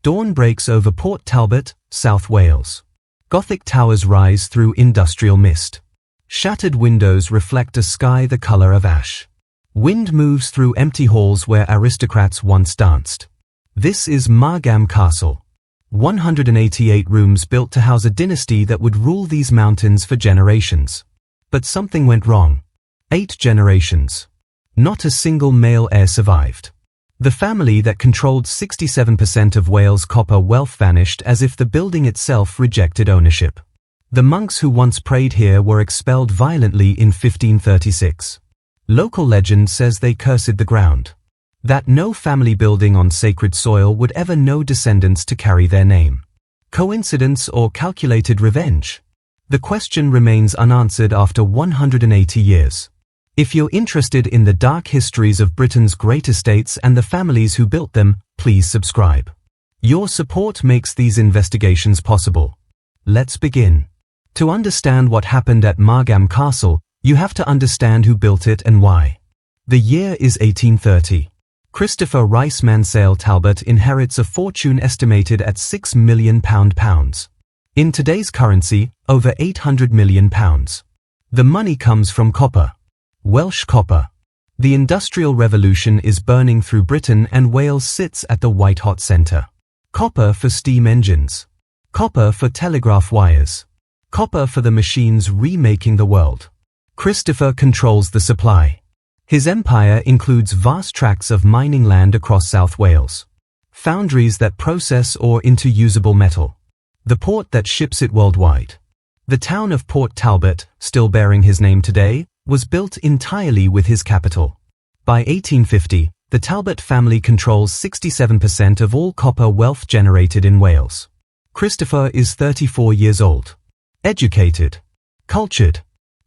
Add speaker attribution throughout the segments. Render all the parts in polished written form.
Speaker 1: Dawn breaks over Port Talbot, South Wales. Gothic towers rise through industrial mist. Shattered windows reflect a sky the color of ash. Wind moves through empty halls where aristocrats once danced. This is Margam Castle. 188 rooms built to house a dynasty that would rule these mountains for generations. But something went wrong. 8 generations. Not a single male heir survived. The family that controlled 67% of Wales' copper wealth vanished as if the building itself rejected ownership. The monks who once prayed here were expelled violently in 1536. Local legend says they cursed the ground. That no family building on sacred soil would ever know descendants to carry their name. Coincidence or calculated revenge? The question remains unanswered after 180 years. If you're interested in the dark histories of Britain's great estates and the families who built them, please subscribe. Your support makes these investigations possible. Let's begin. To understand what happened at Margam Castle, you have to understand who built it and why. The year is 1830. Christopher Rice Mansel Talbot inherits a fortune estimated at £6 million. In today's currency, over £800 million. The money comes from copper. Welsh copper. The Industrial Revolution is burning through Britain and Wales sits at the white-hot centre. Copper for steam engines. Copper for telegraph wires. Copper for the machines remaking the world. Christopher controls the supply. His empire includes vast tracts of mining land across South Wales. Foundries that process ore into usable metal. The port that ships it worldwide. The town of Port Talbot, still bearing his name today, was built entirely with his capital. By 1850, the Talbot family controls 67% of all copper wealth generated in Wales. Christopher is 34 years old. Educated. Cultured.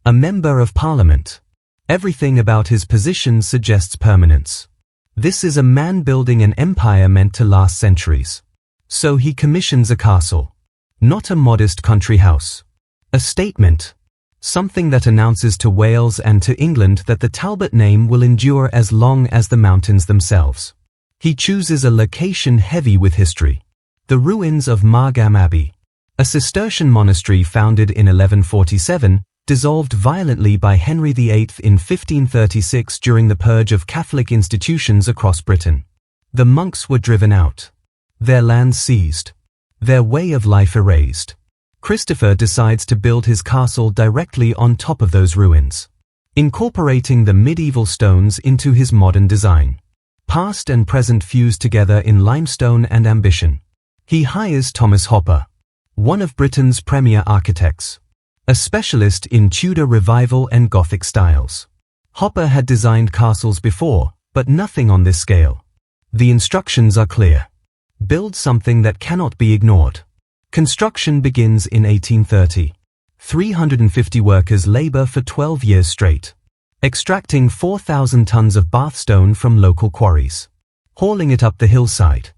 Speaker 1: A member of Parliament. Everything about his position suggests permanence. This is a man building an empire meant to last centuries. So he commissions a castle. Not a modest country house. A statement. Something that announces to Wales and to England that the Talbot name will endure as long as the mountains themselves. He chooses a location heavy with history. The ruins of Margam Abbey. A Cistercian monastery founded in 1147, dissolved violently by Henry VIII in 1536 during the purge of Catholic institutions across Britain. The monks were driven out. Their lands seized. Their way of life erased. Christopher decides to build his castle directly on top of those ruins, incorporating the medieval stones into his modern design. Past and present fused together in limestone and ambition. He hires Thomas Hopper, one of Britain's premier architects. A specialist in Tudor Revival and Gothic styles. Hopper had designed castles before, but nothing on this scale. The instructions are clear. Build something that cannot be ignored. Construction begins in 1830. 350 workers labor for 12 years straight, extracting 4,000 tons of bathstone from local quarries, hauling it up the hillside,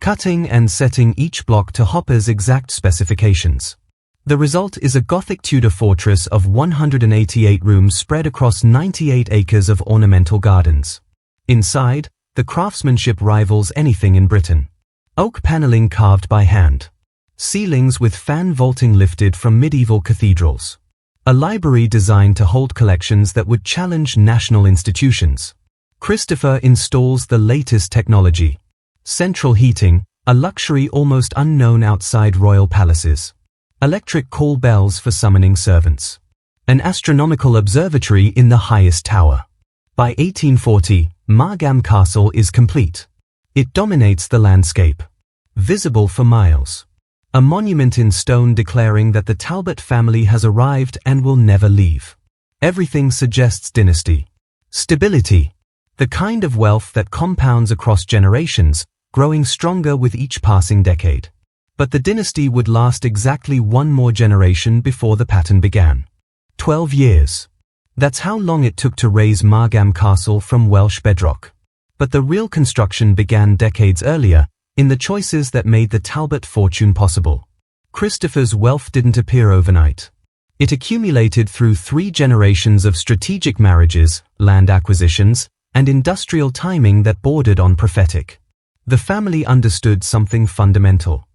Speaker 1: cutting and setting each block to Hopper's exact specifications. The result is a Gothic Tudor fortress of 188 rooms spread across 98 acres of ornamental gardens. Inside, the craftsmanship rivals anything in Britain. Oak paneling carved by hand. Ceilings with fan vaulting lifted from medieval cathedrals. A library designed to hold collections that would challenge national institutions. Christopher installs the latest technology. Central heating, a luxury almost unknown outside royal palaces. Electric call bells for summoning servants. An astronomical observatory in the highest tower. By 1840, Margam Castle is complete. It dominates the landscape. Visible for miles. A monument in stone declaring that the Talbot family has arrived and will never leave. Everything suggests dynasty. Stability. The kind of wealth that compounds across generations, growing stronger with each passing decade. But the dynasty would last exactly one more generation before the pattern began. 12 years. That's how long it took to raise Margam Castle from Welsh bedrock. But the real construction began decades earlier, in the choices that made the Talbot fortune possible. Christopher's wealth didn't appear overnight. It accumulated through 3 generations of strategic marriages, land acquisitions, and industrial timing that bordered on prophetic. The family understood something fundamental.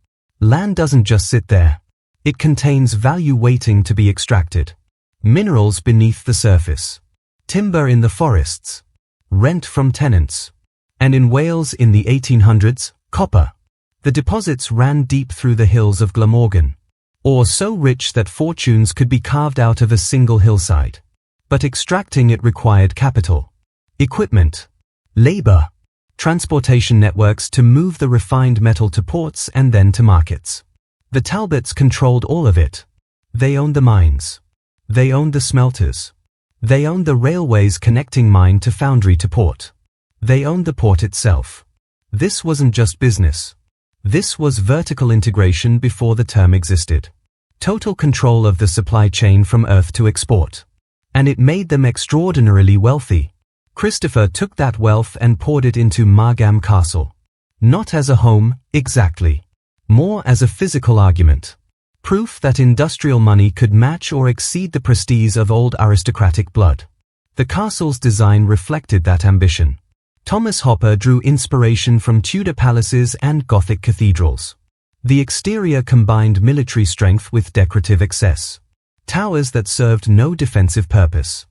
Speaker 1: Land doesn't just sit there. It contains value waiting to be extracted. Minerals beneath the surface. Timber in the forests. Rent from tenants. And in Wales in the 1800s, copper. The deposits ran deep through the hills of Glamorgan. Ore so rich that fortunes could be carved out of a single hillside. But extracting it required capital. Equipment. Labor. Transportation networks to move the refined metal to ports and then to markets. The Talbots controlled all of it. They owned the mines. They owned the smelters. They owned the railways connecting mine to foundry to port. They owned the port itself. This wasn't just business. This was vertical integration before the term existed. Total control of the supply chain from earth to export. And it made them extraordinarily wealthy. Christopher took that wealth and poured it into Margam Castle. Not as a home, exactly. More as a physical argument. Proof that industrial money could match or exceed the prestige of old aristocratic blood. The castle's design reflected that ambition. Thomas Hopper drew inspiration from Tudor palaces and Gothic cathedrals. The exterior combined military strength with decorative excess. Towers that served no defensive purpose.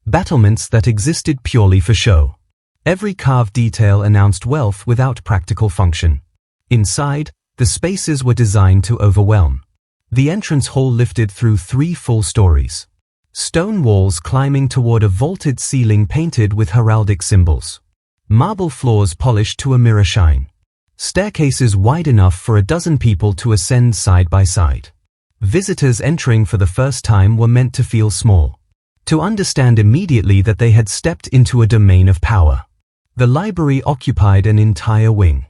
Speaker 1: Battlements that existed purely for show. Every carved detail announced wealth without practical function. Inside, the spaces were designed to overwhelm. The entrance hall lifted through 3 full stories. Stone walls climbing toward a vaulted ceiling painted with heraldic symbols. Marble floors polished to a mirror shine. Staircases wide enough for a dozen people to ascend side by side. Visitors entering for the first time were meant to feel small. To understand immediately that they had stepped into a domain of power. The library occupied an entire wing.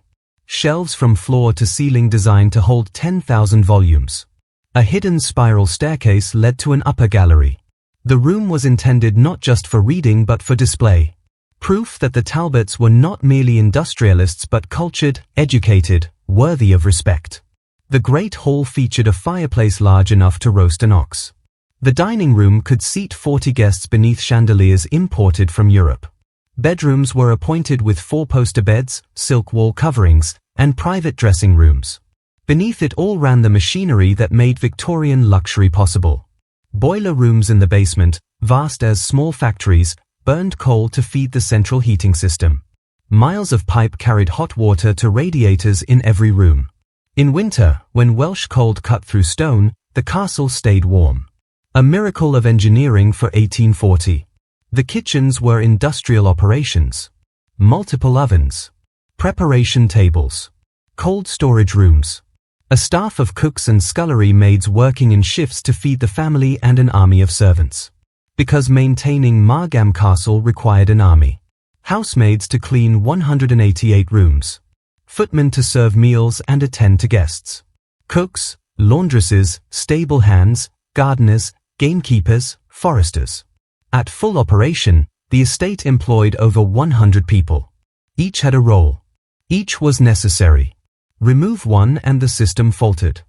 Speaker 1: Shelves from floor to ceiling designed to hold 10,000 volumes. A hidden spiral staircase led to an upper gallery. The room was intended not just for reading but for display. Proof that the Talbots were not merely industrialists but cultured, educated, worthy of respect. The great hall featured a fireplace large enough to roast an ox. The dining room could seat 40 guests beneath chandeliers imported from Europe. Bedrooms were appointed with 4-poster beds, silk wall coverings, and private dressing rooms. Beneath it all ran the machinery that made Victorian luxury possible. Boiler rooms in the basement, vast as small factories, burned coal to feed the central heating system. Miles of pipe carried hot water to radiators in every room. In winter, when Welsh cold cut through stone, the castle stayed warm. A miracle of engineering for 1840. The kitchens were industrial operations. Multiple ovens. Preparation tables. Cold storage rooms. A staff of cooks and scullery maids working in shifts to feed the family and an army of servants. Because maintaining Margam Castle required an army. Housemaids to clean 188 rooms. Footmen to serve meals and attend to guests. Cooks, laundresses, stable hands, gardeners, gamekeepers, foresters. At full operation, the estate employed over 100 people. Each had a role. Each was necessary. Remove one and the system faltered.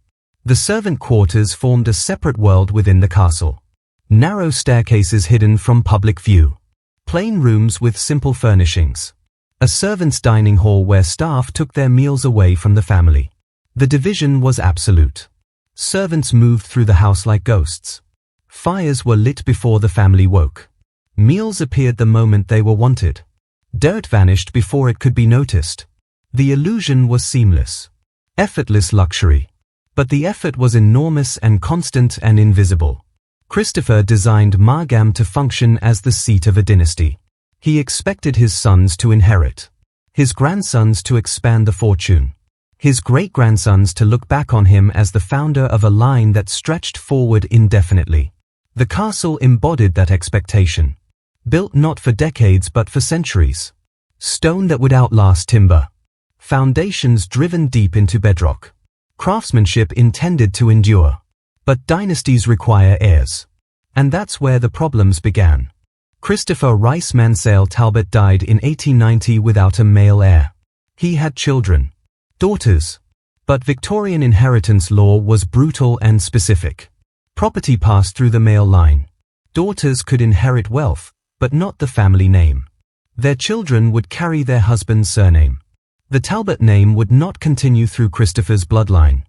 Speaker 1: The servant quarters formed a separate world within the castle. Narrow staircases hidden from public view. Plain rooms with simple furnishings. A servants' dining hall where staff took their meals away from the family. The division was absolute. Servants moved through the house like ghosts. Fires were lit before the family woke. Meals appeared the moment they were wanted. Dirt vanished before it could be noticed. The illusion was seamless. Effortless luxury. But the effort was enormous and constant and invisible. Christopher designed Margam to function as the seat of a dynasty. He expected his sons to inherit. His grandsons to expand the fortune. His great-grandsons to look back on him as the founder of a line that stretched forward indefinitely. The castle embodied that expectation. Built not for decades but for centuries. Stone that would outlast timber. Foundations driven deep into bedrock. Craftsmanship intended to endure. But dynasties require heirs. And that's where the problems began. Christopher Rice Mansel Talbot died in 1890 without a male heir. He had children. Daughters. But Victorian inheritance law was brutal and specific. Property passed through the male line. Daughters could inherit wealth, but not the family name. Their children would carry their husband's surname. The Talbot name would not continue through Christopher's bloodline.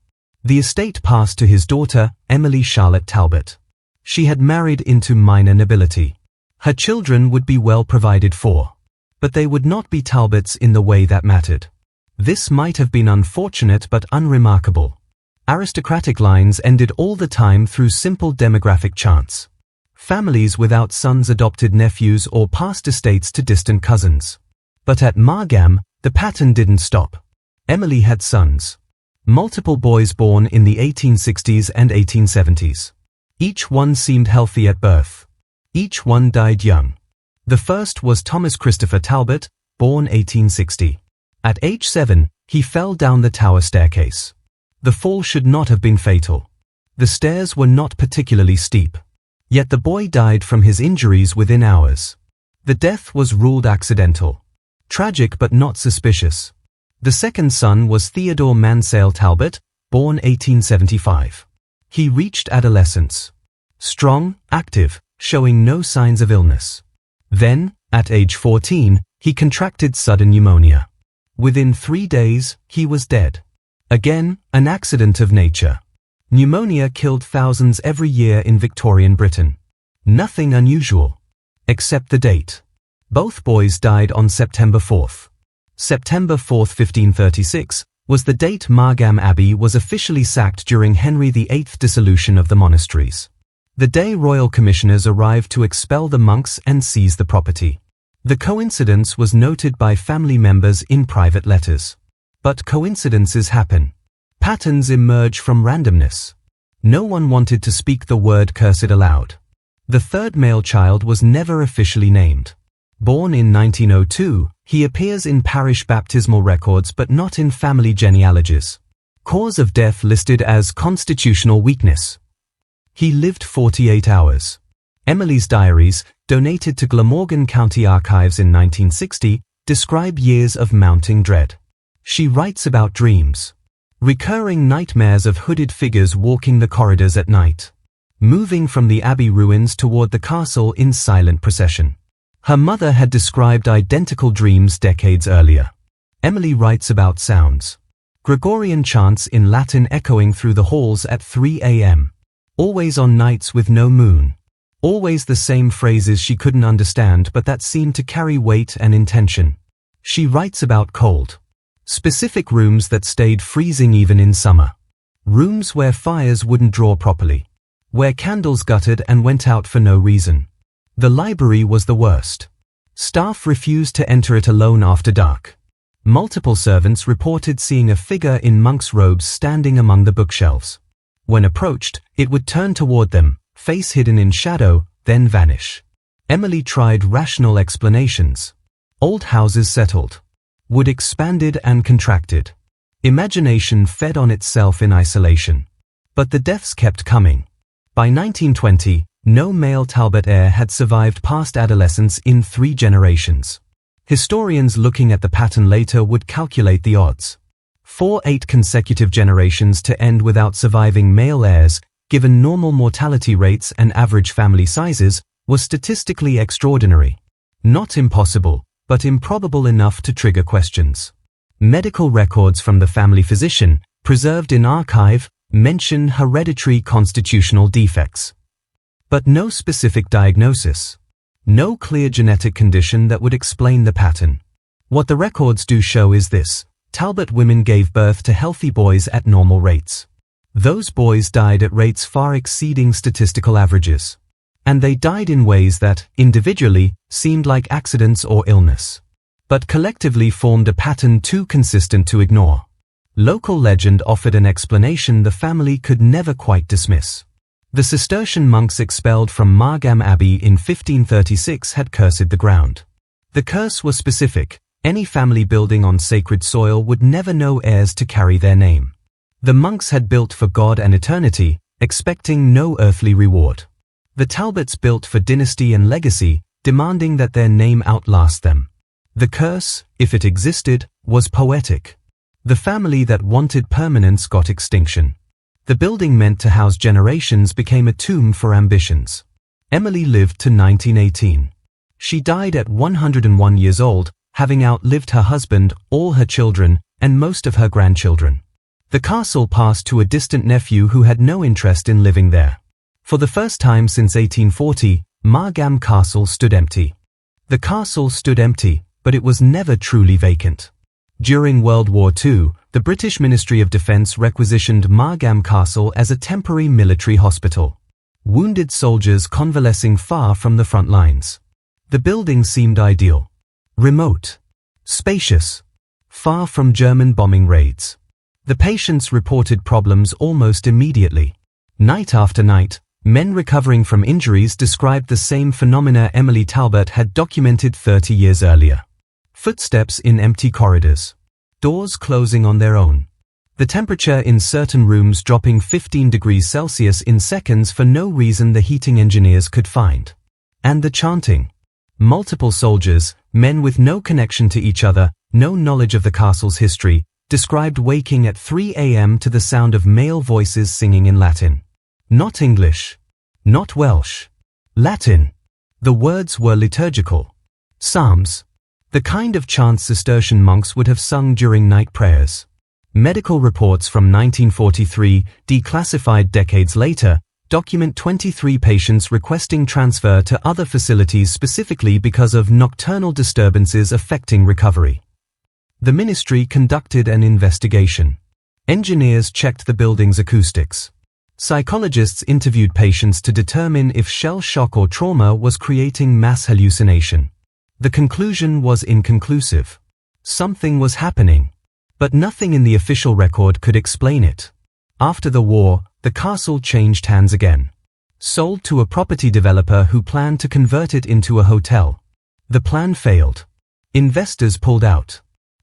Speaker 1: The estate passed to his daughter, Emily Charlotte Talbot. She had married into minor nobility. Her children would be well provided for. But they would not be Talbots in the way that mattered. This might have been unfortunate but unremarkable. Aristocratic lines ended all the time through simple demographic chance. Families without sons adopted nephews or passed estates to distant cousins. But at Margam, the pattern didn't stop. Emily had sons. Multiple boys born in the 1860s and 1870s. Each one seemed healthy at birth. Each one died young. The first was Thomas Christopher Talbot, born 1860. At age 7, he fell down the tower staircase. The fall should not have been fatal. The stairs were not particularly steep. Yet the boy died from his injuries within hours. The death was ruled accidental. Tragic but not suspicious. The second son was Theodore Mansel Talbot, born 1875. He reached adolescence. Strong, active, showing no signs of illness. Then, at age 14, he contracted sudden pneumonia. Within 3 days, he was dead. Again, an accident of nature. Pneumonia killed thousands every year in Victorian Britain. Nothing unusual. Except the date. Both boys died on September 4th. September 4th, 1536, was the date Margam Abbey was officially sacked during Henry VIII's dissolution of the monasteries. The day royal commissioners arrived to expel the monks and seize the property. The coincidence was noted by family members in private letters. But coincidences happen. Patterns emerge from randomness. No one wanted to speak the word cursed aloud. The third male child was never officially named. Born in 1902, he appears in parish baptismal records but not in family genealogies. Cause of death listed as constitutional weakness. He lived 48 hours. Emily's diaries, donated to Glamorgan County Archives in 1960, describe years of mounting dread. She writes about dreams. Recurring nightmares of hooded figures walking the corridors at night. Moving from the abbey ruins toward the castle in silent procession. Her mother had described identical dreams decades earlier. Emily writes about sounds. Gregorian chants in Latin echoing through the halls at 3 a.m. Always on nights with no moon. Always the same phrases she couldn't understand but that seemed to carry weight and intention. She writes about cold. Specific rooms that stayed freezing even in summer. Rooms where fires wouldn't draw properly. Where candles guttered and went out for no reason. The library was the worst. Staff refused to enter it alone after dark. Multiple servants reported seeing a figure in monk's robes standing among the bookshelves. When approached, it would turn toward them, face hidden in shadow, then vanish. Emily tried rational explanations. Old houses settled. Wood expanded and contracted. Imagination fed on itself in isolation. But the deaths kept coming. By 1920, no male Talbot heir had survived past adolescence in 3 generations. Historians looking at the pattern later would calculate the odds. For 8 consecutive generations to end without surviving male heirs, given normal mortality rates and average family sizes, was statistically extraordinary. Not impossible, but improbable enough to trigger questions. Medical records from the family physician, preserved in archive, mention hereditary constitutional defects. But no specific diagnosis. No clear genetic condition that would explain the pattern. What the records do show is this: Talbot women gave birth to healthy boys at normal rates. Those boys died at rates far exceeding statistical averages. And they died in ways that, individually, seemed like accidents or illness. But collectively formed a pattern too consistent to ignore. Local legend offered an explanation the family could never quite dismiss. The Cistercian monks expelled from Margam Abbey in 1536 had cursed the ground. The curse was specific: any family building on sacred soil would never know heirs to carry their name. The monks had built for God and eternity, expecting no earthly reward. The Talbots built for dynasty and legacy, demanding that their name outlast them. The curse, if it existed, was poetic. The family that wanted permanence got extinction. The building meant to house generations became a tomb for ambitions. Emily lived to 1918. She died at 101 years old, having outlived her husband, all her children, and most of her grandchildren. The castle passed to a distant nephew who had no interest in living there. For the first time since 1840, Margam Castle stood empty. The castle stood empty, but it was never truly vacant. During World War II, the British Ministry of Defence requisitioned Margam Castle as a temporary military hospital. Wounded soldiers convalescing far from the front lines. The building seemed ideal. Remote. Spacious. Far from German bombing raids. The patients reported problems almost immediately. Night after night, men recovering from injuries described the same phenomena Emily Talbot had documented 30 years earlier. Footsteps in empty corridors. Doors closing on their own. The temperature in certain rooms dropping 15 degrees Celsius in seconds for no reason the heating engineers could find. And the chanting. Multiple soldiers, men with no connection to each other, no knowledge of the castle's history, described waking at 3 a.m. to the sound of male voices singing in Latin. Not English. Not Welsh. Latin. The words were liturgical. Psalms. The kind of chants Cistercian monks would have sung during night prayers. Medical reports from 1943, declassified decades later, document 23 patients requesting transfer to other facilities specifically because of nocturnal disturbances affecting recovery. The ministry conducted an investigation. Engineers checked the building's acoustics. Psychologists interviewed patients to determine if shell shock or trauma was creating mass hallucination. The conclusion was inconclusive. Something was happening, but nothing in the official record could explain it. After the war, the castle changed hands again. Sold to a property developer who planned to convert it into a hotel. The plan failed. Investors pulled out.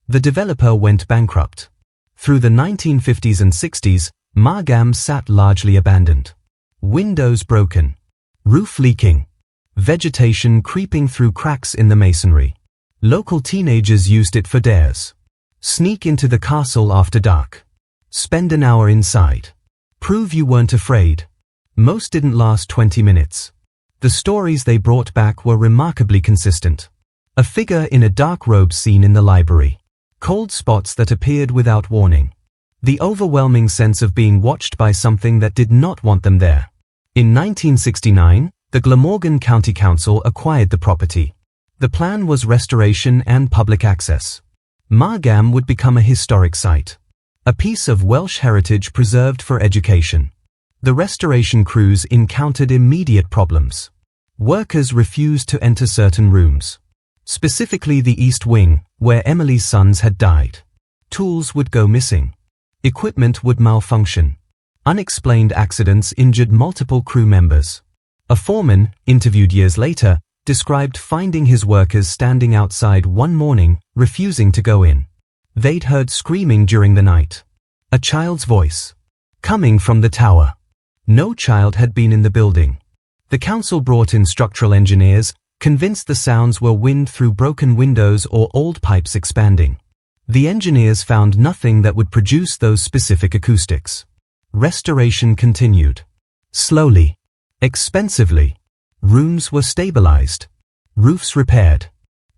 Speaker 1: The developer went bankrupt. Through the 1950s and 60s, Margam sat largely abandoned. Windows broken. Roof leaking. Vegetation creeping through cracks in the masonry. Local teenagers used it for dares. Sneak into the castle after dark. Spend an hour inside. Prove you weren't afraid. Most didn't last 20 minutes. The stories they brought back were remarkably consistent. A figure in a dark robe seen in the library. Cold spots that appeared without warning. The overwhelming sense of being watched by something that did not want them there. In 1969, the Glamorgan County Council acquired the property. The plan was restoration and public access. Margam would become a historic site. A piece of Welsh heritage preserved for education. The restoration crews encountered immediate problems. Workers refused to enter certain rooms. Specifically the East Wing, where Emily's sons had died. Tools would go missing. Equipment would malfunction. Unexplained accidents injured multiple crew members. A foreman, interviewed years later, described finding his workers standing outside one morning, refusing to go in. They'd heard screaming during the night. A child's voice. Coming from the tower. No child had been in the building. The council brought in structural engineers, convinced the sounds were wind through broken windows or old pipes expanding. The engineers found nothing that would produce those specific acoustics. Restoration continued. Slowly. Expensively. Rooms were stabilized. Roofs repaired.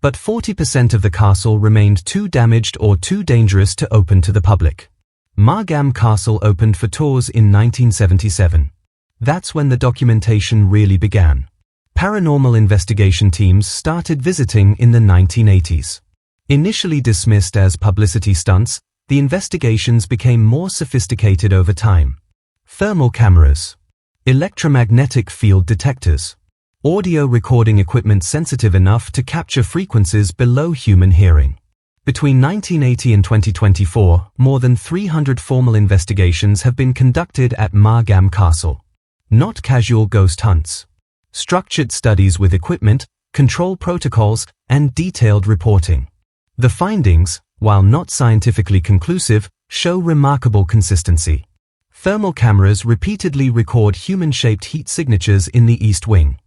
Speaker 1: But 40% of the castle remained too damaged or too dangerous to open to the public. Margam Castle opened for tours in 1977. That's when the documentation really began. Paranormal investigation teams started visiting in the 1980s. Initially dismissed as publicity stunts, the investigations became more sophisticated over time. Thermal cameras. Electromagnetic field detectors. Audio recording equipment sensitive enough to capture frequencies below human hearing. Between 1980 and 2024, more than 300 formal investigations have been conducted at Margam Castle. Not casual ghost hunts. Structured studies with equipment, control protocols, and detailed reporting. The findings, while not scientifically conclusive, show remarkable consistency. Thermal cameras repeatedly record human-shaped heat signatures in the East Wing.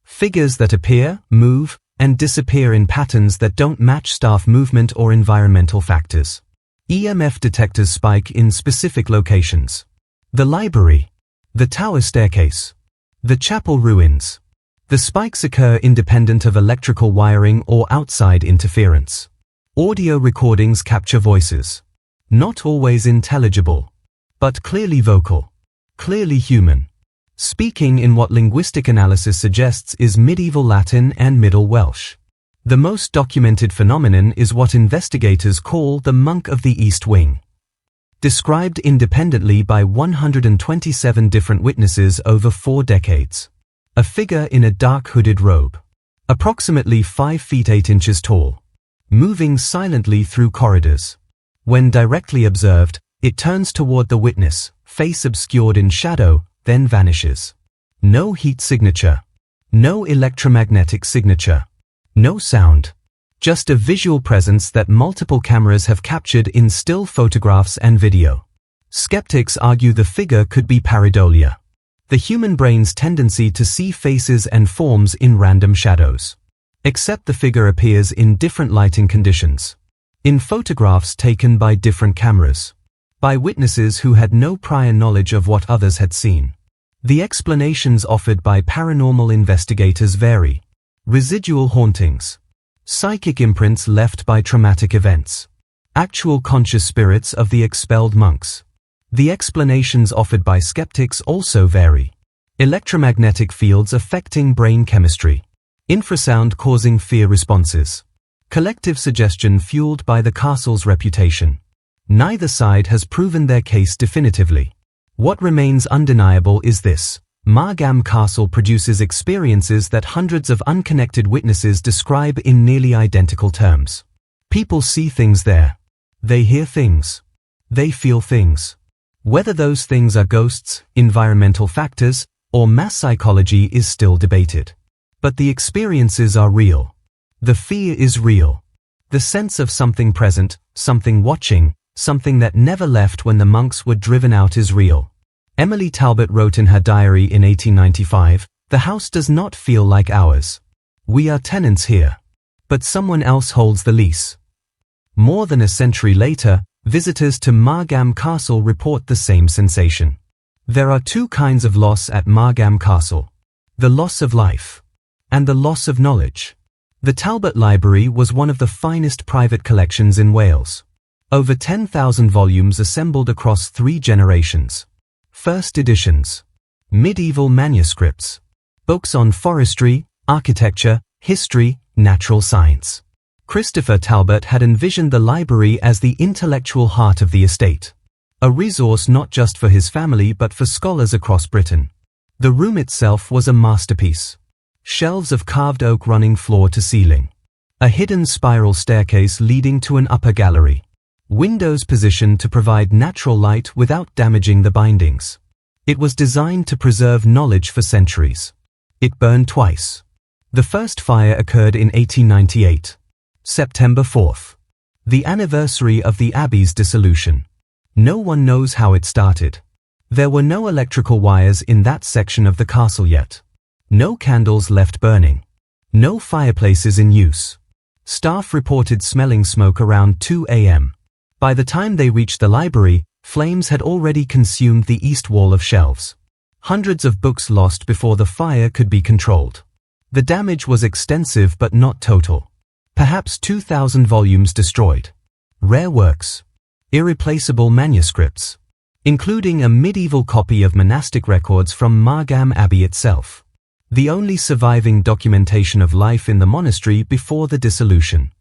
Speaker 1: Figures that appear, move, and disappear in patterns that don't match staff movement or environmental factors. EMF detectors spike in specific locations. The library. The tower staircase. The chapel ruins. The spikes occur independent of electrical wiring or outside interference. Audio recordings capture voices. Not always intelligible, but clearly vocal, clearly human. Speaking in what linguistic analysis suggests is medieval Latin and Middle Welsh. The most documented phenomenon is what investigators call the Monk of the East Wing. Described independently by 127 different witnesses over 4 decades. A figure in a dark hooded robe. Approximately 5 feet 8 inches tall. Moving silently through corridors. When directly observed, it turns toward the witness, face obscured in shadow, then vanishes. No heat signature. No electromagnetic signature. No sound. Just a visual presence that multiple cameras have captured in still photographs and video. Skeptics argue the figure could be pareidolia. The human brain's tendency to see faces and forms in random shadows. Except the figure appears in different lighting conditions. In photographs taken by different cameras. By witnesses who had no prior knowledge of what others had seen. The explanations offered by paranormal investigators vary. Residual hauntings. Psychic imprints left by traumatic events. Actual conscious spirits of the expelled monks. The explanations offered by skeptics also vary. Electromagnetic fields affecting brain chemistry. Infrasound causing fear responses. Collective suggestion fueled by the castle's reputation. Neither side has proven their case definitively. What remains undeniable is this. Margam Castle produces experiences that hundreds of unconnected witnesses describe in nearly identical terms. People see things there. They hear things. They feel things. Whether those things are ghosts, environmental factors, or mass psychology is still debated. But the experiences are real. The fear is real. The sense of something present, something watching, something that never left when the monks were driven out is real. Emily Talbot wrote in her diary in 1895, "The house does not feel like ours. We are tenants here. But someone else holds the lease." More than a century later, visitors to Margam Castle report the same sensation. There are 2 kinds of loss at Margam Castle. The loss of life. And the loss of knowledge. The Talbot Library was one of the finest private collections in Wales. Over 10,000 volumes assembled across 3 generations. First editions. Medieval manuscripts. Books on forestry, architecture, history, natural science. Christopher Talbot had envisioned the library as the intellectual heart of the estate. A resource not just for his family but for scholars across Britain. The room itself was a masterpiece. Shelves of carved oak running floor to ceiling. A hidden spiral staircase leading to an upper gallery. Windows positioned to provide natural light without damaging the bindings. It was designed to preserve knowledge for centuries. It burned twice. The first fire occurred in 1898. September 4th. The anniversary of the Abbey's dissolution. No one knows how it started. There were no electrical wires in that section of the castle yet. No candles left burning. No fireplaces in use. Staff reported smelling smoke around 2 a.m. By the time they reached the library, flames had already consumed the east wall of shelves. Hundreds of books lost before the fire could be controlled. The damage was extensive but not total. Perhaps 2,000 volumes destroyed. Rare works. Irreplaceable manuscripts. Including a medieval copy of monastic records from Margam Abbey itself. The only surviving documentation of life in the monastery before the dissolution.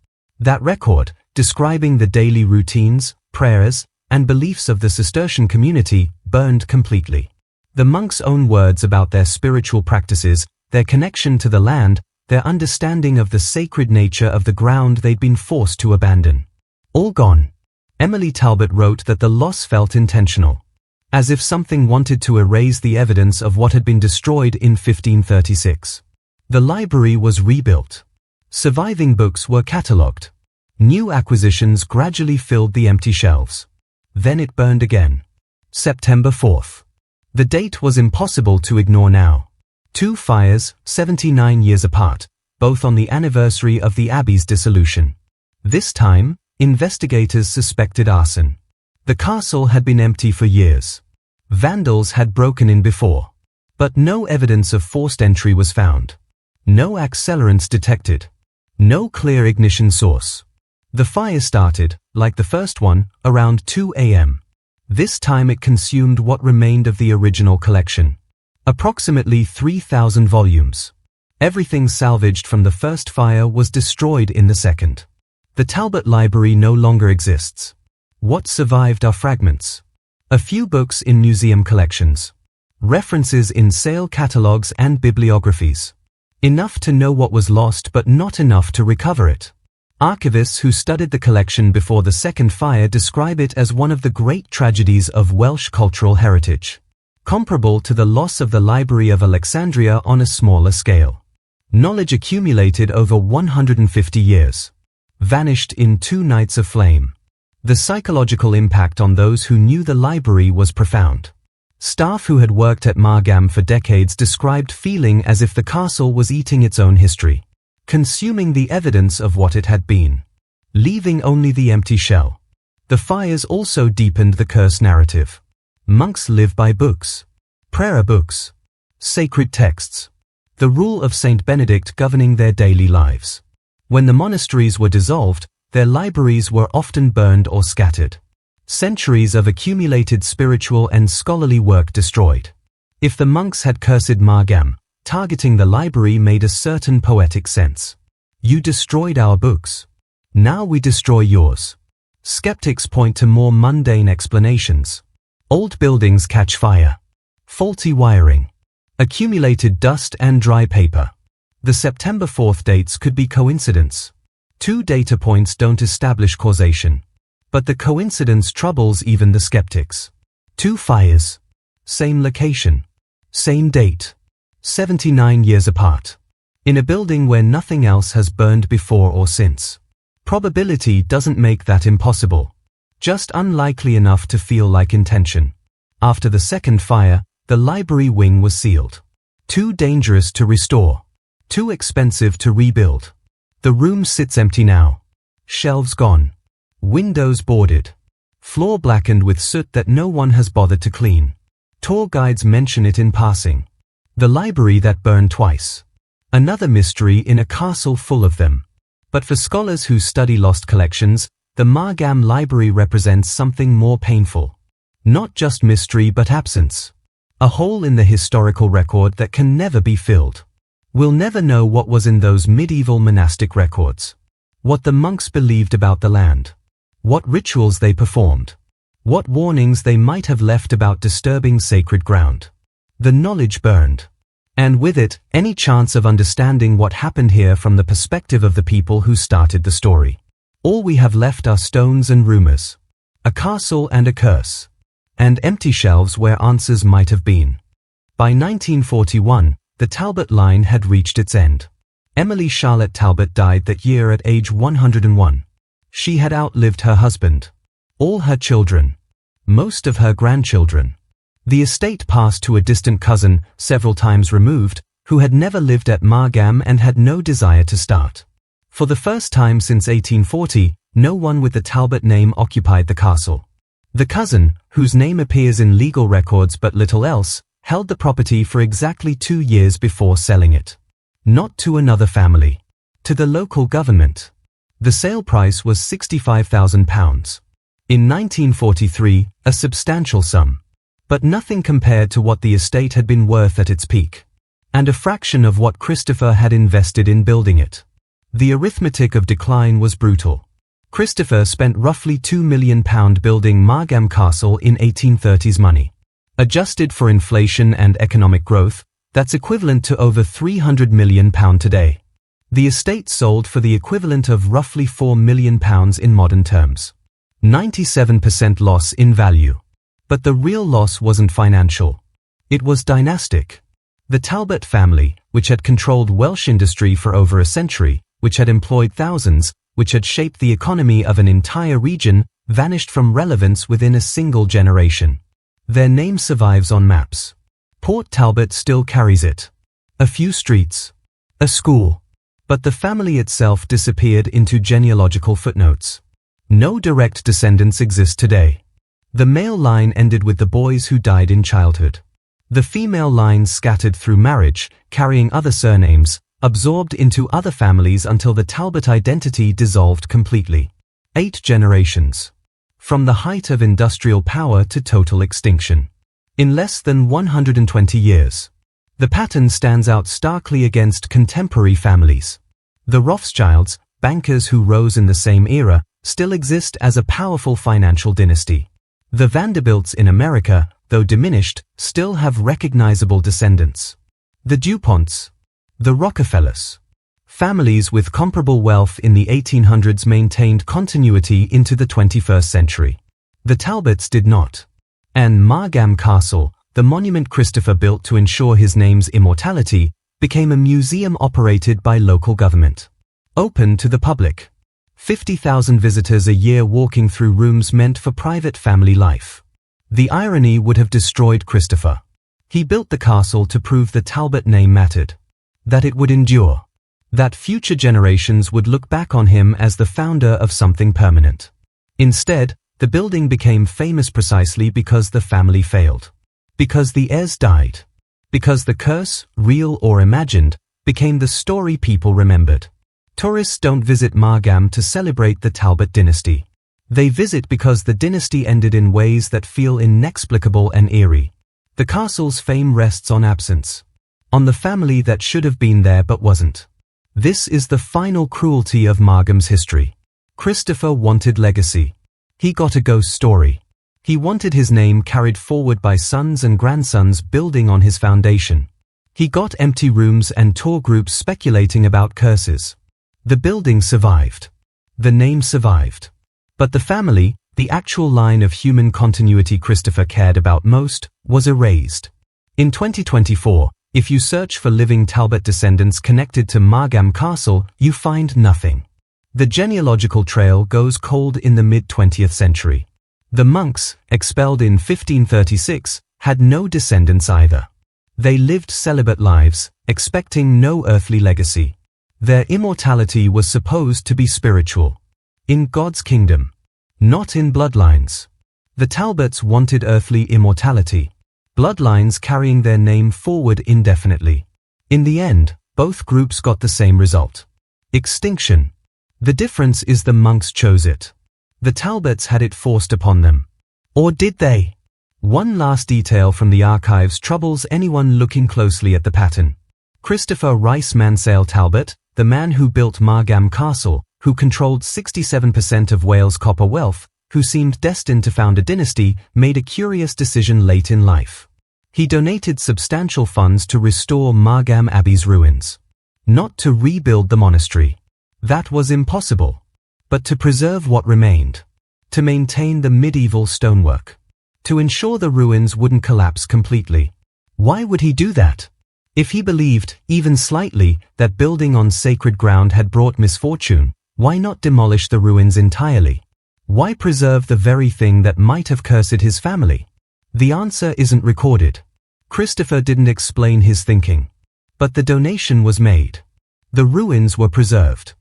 Speaker 1: That record, describing the daily routines, prayers, and beliefs of the Cistercian community, burned completely. The monks' own words about their spiritual practices, their connection to the land, their understanding of the sacred nature of the ground they'd been forced to abandon. All gone. Emily Talbot wrote that the loss felt intentional. As if something wanted to erase the evidence of what had been destroyed in 1536. The library was rebuilt. Surviving books were catalogued. New acquisitions gradually filled the empty shelves. Then it burned again. September 4th. The date was impossible to ignore now. 2 fires, 79 years apart, both on the anniversary of the Abbey's dissolution. This time, investigators suspected arson. The castle had been empty for years. Vandals had broken in before. But no evidence of forced entry was found. No accelerants detected. No clear ignition source. The fire started, like the first one, around 2 a.m. This time it consumed what remained of the original collection. Approximately 3,000 volumes. Everything salvaged from the first fire was destroyed in the second. The Talbot Library no longer exists. What survived are fragments. A few books in museum collections. References in sale catalogues and bibliographies. Enough to know what was lost but not enough to recover it. Archivists who studied the collection before the second fire describe it as one of the great tragedies of Welsh cultural heritage. Comparable to the loss of the Library of Alexandria on a smaller scale. Knowledge accumulated over 150 years. Vanished in 2 nights of flame. The psychological impact on those who knew the library was profound. Staff who had worked at Margam for decades described feeling as if the castle was eating its own history, consuming the evidence of what it had been, leaving only the empty shell. The fires also deepened the curse narrative. Monks live by books, prayer books, sacred texts, the rule of Saint Benedict governing their daily lives. When the monasteries were dissolved, their libraries were often burned or scattered. Centuries of accumulated spiritual and scholarly work destroyed. If the monks had cursed Margam, targeting the library made a certain poetic sense. You destroyed our books. Now we destroy yours. Skeptics point to more mundane explanations. Old buildings catch fire. Faulty wiring. Accumulated dust and dry paper. The September 4th dates could be coincidence. 2 data points don't establish causation. But the coincidence troubles even the skeptics. 2 fires. Same location. Same date. 79 years apart. In a building where nothing else has burned before or since. Probability doesn't make that impossible. Just unlikely enough to feel like intention. After the second fire, the library wing was sealed. Too dangerous to restore. Too expensive to rebuild. The room sits empty now. Shelves gone. Windows boarded. Floor blackened with soot that no one has bothered to clean. Tour guides mention it in passing. The library that burned twice. Another mystery in a castle full of them. But for scholars who study lost collections, the Margam Library represents something more painful. Not just mystery but absence. A hole in the historical record that can never be filled. We'll never know what was in those medieval monastic records. What the monks believed about the land. What rituals they performed. What warnings they might have left about disturbing sacred ground. The knowledge burned. And with it, any chance of understanding what happened here from the perspective of the people who started the story. All we have left are stones and rumors. A castle and a curse. And empty shelves where answers might have been. By 1941, the Talbot line had reached its end. Emily Charlotte Talbot died that year at age 101. She had outlived her husband. All her children. Most of her grandchildren. The estate passed to a distant cousin, several times removed, who had never lived at Margam and had no desire to start. For the first time since 1840, no one with the Talbot name occupied the castle. The cousin, whose name appears in legal records but little else, held the property for exactly 2 years before selling it. Not to another family. To the local government. The sale price was £65,000. In 1943, a substantial sum. But nothing compared to what the estate had been worth at its peak. And a fraction of what Christopher had invested in building it. The arithmetic of decline was brutal. Christopher spent roughly £2 million building Margam Castle in 1830s money. Adjusted for inflation and economic growth, that's equivalent to over £300 million today. The estate sold for the equivalent of roughly £4 million in modern terms. 97% loss in value. But the real loss wasn't financial. It was dynastic. The Talbot family, which had controlled Welsh industry for over a century, which had employed thousands, which had shaped the economy of an entire region, vanished from relevance within a single generation. Their name survives on maps. Port Talbot still carries it. A few streets. A school. But the family itself disappeared into genealogical footnotes. No direct descendants exist today. The male line ended with the boys who died in childhood. The female line scattered through marriage, carrying other surnames, absorbed into other families until the Talbot identity dissolved completely. 8 generations. From the height of industrial power to total extinction. In less than 120 years. The pattern stands out starkly against contemporary families. The Rothschilds, bankers who rose in the same era, still exist as a powerful financial dynasty. The Vanderbilts in America, though diminished, still have recognizable descendants. The DuPonts. The Rockefellers. Families with comparable wealth in the 1800s maintained continuity into the 21st century. The Talbots did not. And Margam Castle, the monument Christopher built to ensure his name's immortality, became a museum operated by local government. Open to the public. 50,000 visitors a year walking through rooms meant for private family life. The irony would have destroyed Christopher. He built the castle to prove the Talbot name mattered. That it would endure. That future generations would look back on him as the founder of something permanent. Instead, the building became famous precisely because the family failed. Because the heirs died. Because the curse, real or imagined, became the story people remembered. Tourists don't visit Margam to celebrate the Talbot dynasty. They visit because the dynasty ended in ways that feel inexplicable and eerie. The castle's fame rests on absence. On the family that should have been there but wasn't. This is the final cruelty of Margam's history. Christopher wanted legacy. He got a ghost story. He wanted his name carried forward by sons and grandsons building on his foundation. He got empty rooms and tour groups speculating about curses. The building survived. The name survived. But the family, the actual line of human continuity Christopher cared about most, was erased. In 2024, if you search for living Talbot descendants connected to Margam Castle, you find nothing. The genealogical trail goes cold in the mid-20th century. The monks, expelled in 1536, had no descendants either. They lived celibate lives, expecting no earthly legacy. Their immortality was supposed to be spiritual. In God's kingdom. Not in bloodlines. The Talbots wanted earthly immortality. Bloodlines carrying their name forward indefinitely. In the end, both groups got the same result. Extinction. The difference is the monks chose it. The Talbots had it forced upon them. Or did they? One last detail from the archives troubles anyone looking closely at the pattern. Christopher Rice Mansel Talbot, the man who built Margam Castle, who controlled 67% of Wales' copper wealth, who seemed destined to found a dynasty, made a curious decision late in life. He donated substantial funds to restore Margam Abbey's ruins. Not to rebuild the monastery. That was impossible. But to preserve what remained. To maintain the medieval stonework. To ensure the ruins wouldn't collapse completely. Why would he do that? If he believed, even slightly, that building on sacred ground had brought misfortune, why not demolish the ruins entirely? Why preserve the very thing that might have cursed his family? The answer isn't recorded. Christopher didn't explain his thinking. But the donation was made. The ruins were preserved.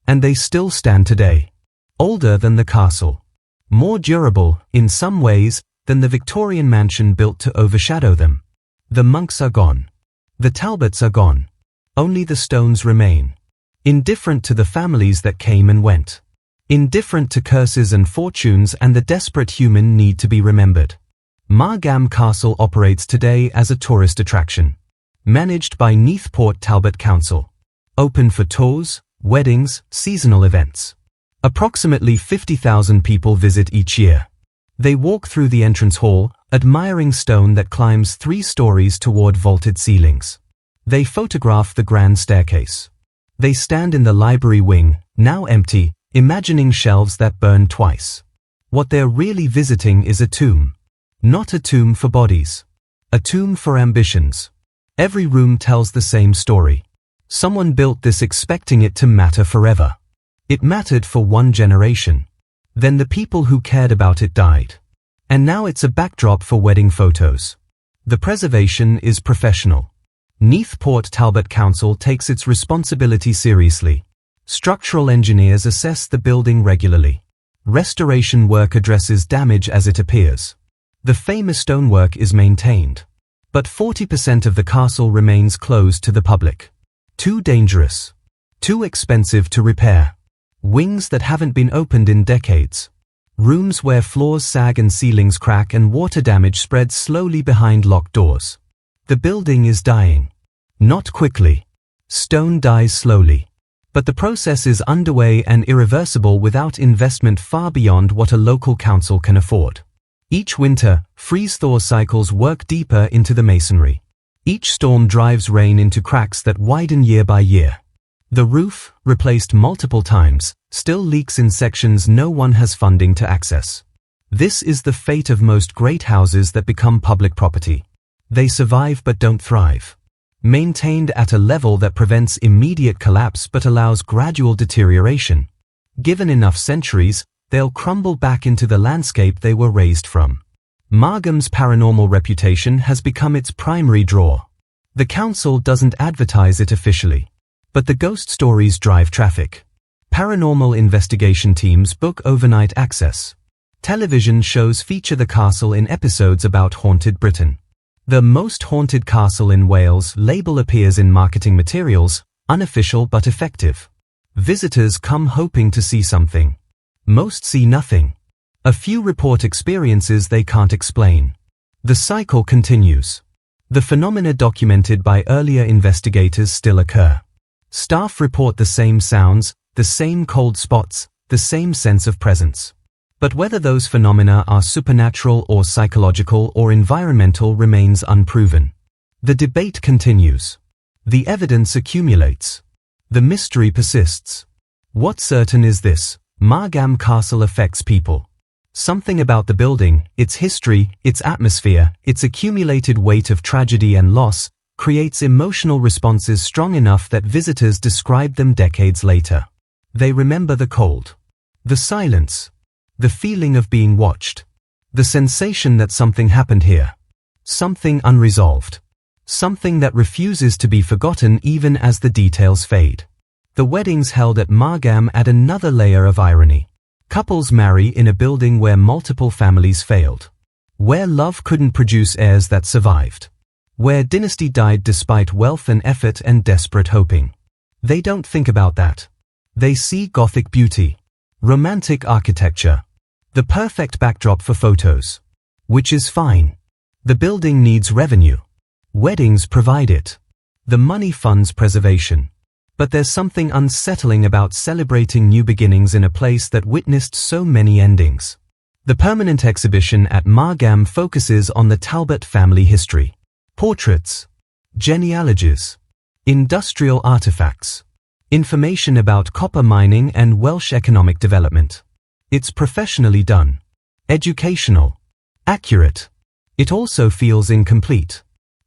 Speaker 1: And they still stand today. Older than the castle. More durable, in some ways, than the Victorian mansion built to overshadow them. The monks are gone. The Talbots are gone. Only the stones remain. Indifferent to the families that came and went. Indifferent to curses and fortunes and the desperate human need to be remembered. Margam Castle operates today as a tourist attraction. Managed by Port Talbot Council. Open for tours, weddings, seasonal events. Approximately 50,000 people visit each year. They walk through the entrance hall, admiring stone that climbs 3 stories toward vaulted ceilings. They photograph the grand staircase. They stand in the library wing, now empty, imagining shelves that burn twice. What they're really visiting is a tomb. Not a tomb for bodies. A tomb for ambitions. Every room tells the same story. Someone built this expecting it to matter forever. It mattered for 1 generation. Then the people who cared about it died. And now it's a backdrop for wedding photos. The preservation is professional. Port Talbot Council takes its responsibility seriously. Structural engineers assess the building regularly. Restoration work addresses damage as it appears. The famous stonework is maintained. But 40% of the castle remains closed to the public. Too dangerous. Too expensive to repair. Wings that haven't been opened in decades. Rooms where floors sag and ceilings crack and water damage spreads slowly behind locked doors. The building is dying. Not quickly. Stone dies slowly. But the process is underway and irreversible without investment far beyond what a local council can afford. Each winter, freeze-thaw cycles work deeper into the masonry. Each storm drives rain into cracks that widen year by year. The roof, replaced multiple times, still leaks in sections no one has funding to access. This is the fate of most great houses that become public property. They survive but don't thrive. Maintained at a level that prevents immediate collapse but allows gradual deterioration. Given enough centuries, they'll crumble back into the landscape they were raised from. Margam's paranormal reputation has become its primary draw. The council doesn't advertise it officially. But the ghost stories drive traffic. Paranormal investigation teams book overnight access. Television shows feature the castle in episodes about haunted Britain. The most haunted castle in Wales label appears in marketing materials, unofficial but effective. Visitors come hoping to see something. Most see nothing. A few report experiences they can't explain. The cycle continues. The phenomena documented by earlier investigators still occur. Staff report the same sounds, the same cold spots, the same sense of presence. But whether those phenomena are supernatural or psychological or environmental remains unproven. The debate continues. The evidence accumulates. The mystery persists. What's certain is this: Margam Castle affects people. Something about the building, its history, its atmosphere, its accumulated weight of tragedy and loss, creates emotional responses strong enough that visitors describe them decades later. They remember the cold, the silence, the feeling of being watched, the sensation that something happened here, something unresolved, something that refuses to be forgotten even as the details fade. The weddings held at Margam add another layer of irony. Couples marry in a building where multiple families failed, where love couldn't produce heirs that survived, where dynasty died despite wealth and effort and desperate hoping. They don't think about that. They see Gothic beauty, romantic architecture, the perfect backdrop for photos. Which is fine. The building needs revenue. Weddings provide it. The money funds preservation. But there's something unsettling about celebrating new beginnings in a place that witnessed so many endings. The permanent exhibition at Margam focuses on the Talbot family history. Portraits, genealogies, industrial artifacts, information about copper mining and Welsh economic development. It's professionally done, educational, accurate. It also feels incomplete.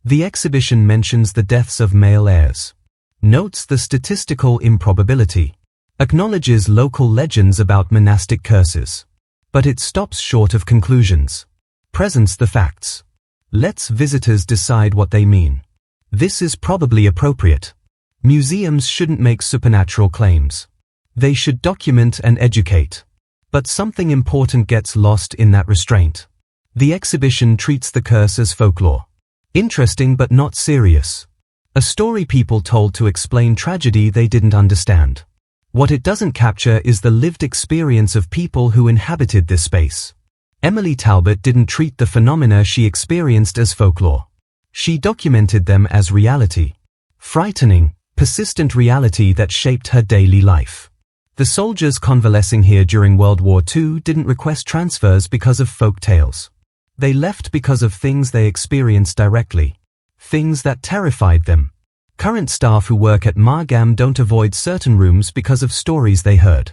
Speaker 1: The exhibition mentions the deaths of male heirs, notes the statistical improbability, acknowledges local legends about monastic curses. But it stops short of conclusions, presents the facts. Lets visitors decide what they mean. This is probably appropriate. Museums shouldn't make supernatural claims. They should document and educate. But something important gets lost in that restraint. The exhibition treats the curse as folklore. Interesting but not serious. A story people told to explain tragedy they didn't understand. What it doesn't capture is the lived experience of people who inhabited this space. Emily Talbot didn't treat the phenomena she experienced as folklore. She documented them as reality. Frightening, persistent reality that shaped her daily life. The soldiers convalescing here during World War II didn't request transfers because of folk tales. They left because of things they experienced directly. Things that terrified them. Current staff who work at Margam don't avoid certain rooms because of stories they heard.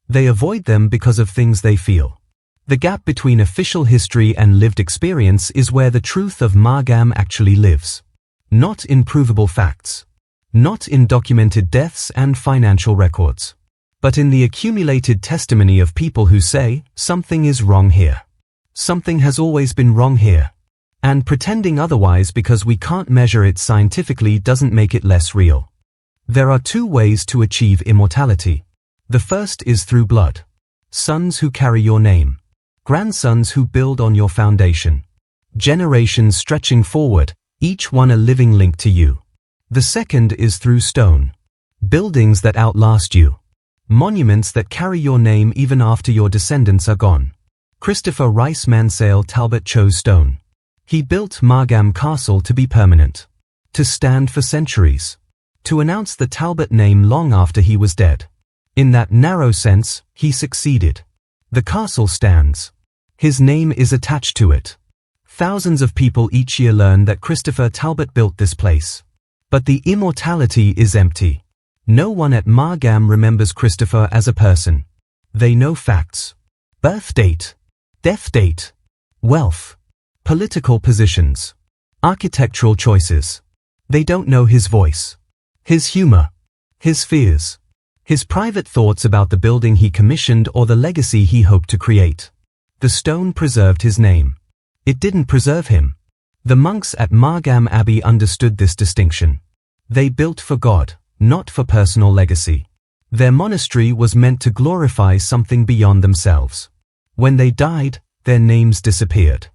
Speaker 1: They avoid them because of things they feel. The gap between official history and lived experience is where the truth of Margam actually lives. Not in provable facts. Not in documented deaths and financial records. But in the accumulated testimony of people who say, something is wrong here. Something has always been wrong here. And pretending otherwise because we can't measure it scientifically doesn't make it less real. There are two ways to achieve immortality. The first is through blood. Sons who carry your name. Grandsons who build on your foundation. Generations stretching forward, each one a living link to you. The second is through stone. Buildings that outlast you. Monuments that carry your name even after your descendants are gone. Christopher Rice Mansel Talbot chose stone. He built Margam Castle to be permanent. To stand for centuries. To announce the Talbot name long after he was dead. In that narrow sense, he succeeded. The castle stands. His name is attached to it. Thousands of people each year learn that Christopher Talbot built this place. But the immortality is empty. No one at Margam remembers Christopher as a person. They know facts. Birth date. Death date. Wealth. Political positions. Architectural choices. They don't know his voice. His humor. His fears. His private thoughts about the building he commissioned or the legacy he hoped to create. The stone preserved his name. It didn't preserve him. The monks at Margam Abbey understood this distinction. They built for God, not for personal legacy. Their monastery was meant to glorify something beyond themselves. When they died, their names disappeared.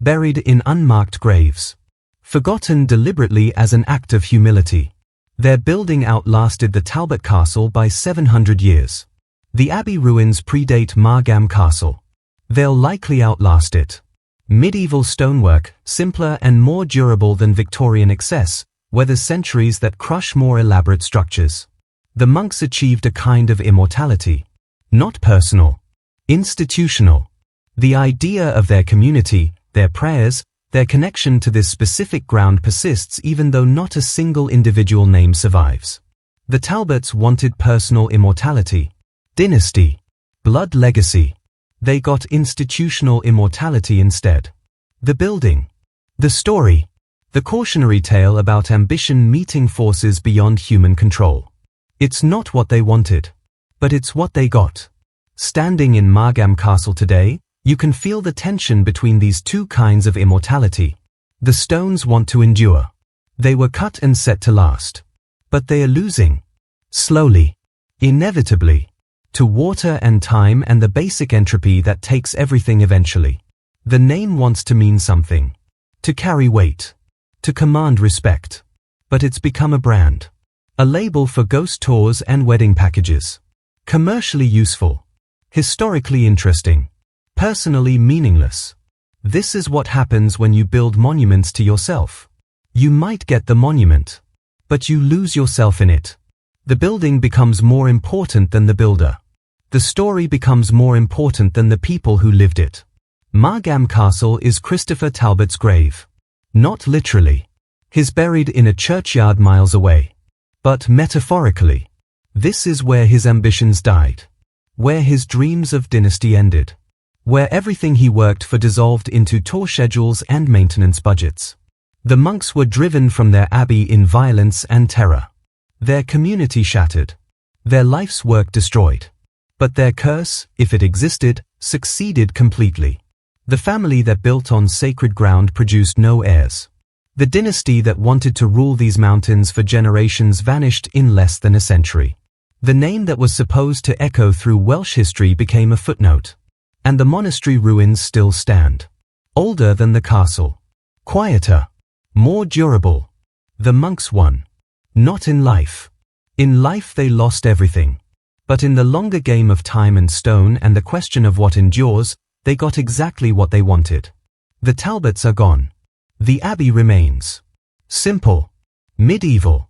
Speaker 1: Buried in unmarked graves. Forgotten deliberately as an act of humility. Their building outlasted the Talbot Castle by 700 years. The abbey ruins predate Margam Castle. They'll likely outlast it. Medieval stonework, simpler and more durable than Victorian excess, weathers centuries that crush more elaborate structures. The monks achieved a kind of immortality. Not personal. Institutional. The idea of their community, their prayers, their connection to this specific ground persists even though not a single individual name survives. The Talbots wanted personal immortality. Dynasty. Blood legacy. They got institutional immortality instead. The building. The story. The cautionary tale about ambition meeting forces beyond human control. It's not what they wanted. But it's what they got. Standing in Margam Castle today, you can feel the tension between these two kinds of immortality. The stones want to endure. They were cut and set to last. But they are losing. Slowly. Inevitably. To water and time and the basic entropy that takes everything eventually. The name wants to mean something. To carry weight. To command respect. But it's become a brand. A label for ghost tours and wedding packages. Commercially useful. Historically interesting. Personally meaningless. This is what happens when you build monuments to yourself. You might get the monument. But you lose yourself in it. The building becomes more important than the builder. The story becomes more important than the people who lived it. Margam Castle is Christopher Talbot's grave. Not literally. He's buried in a churchyard miles away. But metaphorically. This is where his ambitions died. Where his dreams of dynasty ended. Where everything he worked for dissolved into tour schedules and maintenance budgets. The monks were driven from their abbey in violence and terror. Their community shattered. Their life's work destroyed. But their curse, if it existed, succeeded completely. The family that built on sacred ground produced no heirs. The dynasty that wanted to rule these mountains for generations vanished in less than a century. The name that was supposed to echo through Welsh history became a footnote. And the monastery ruins still stand. Older than the castle. Quieter. More durable. The monks won. Not in life. In life they lost everything. But in the longer game of time and stone and the question of what endures, they got exactly what they wanted. The Talbots are gone. The abbey remains. Simple. Medieval.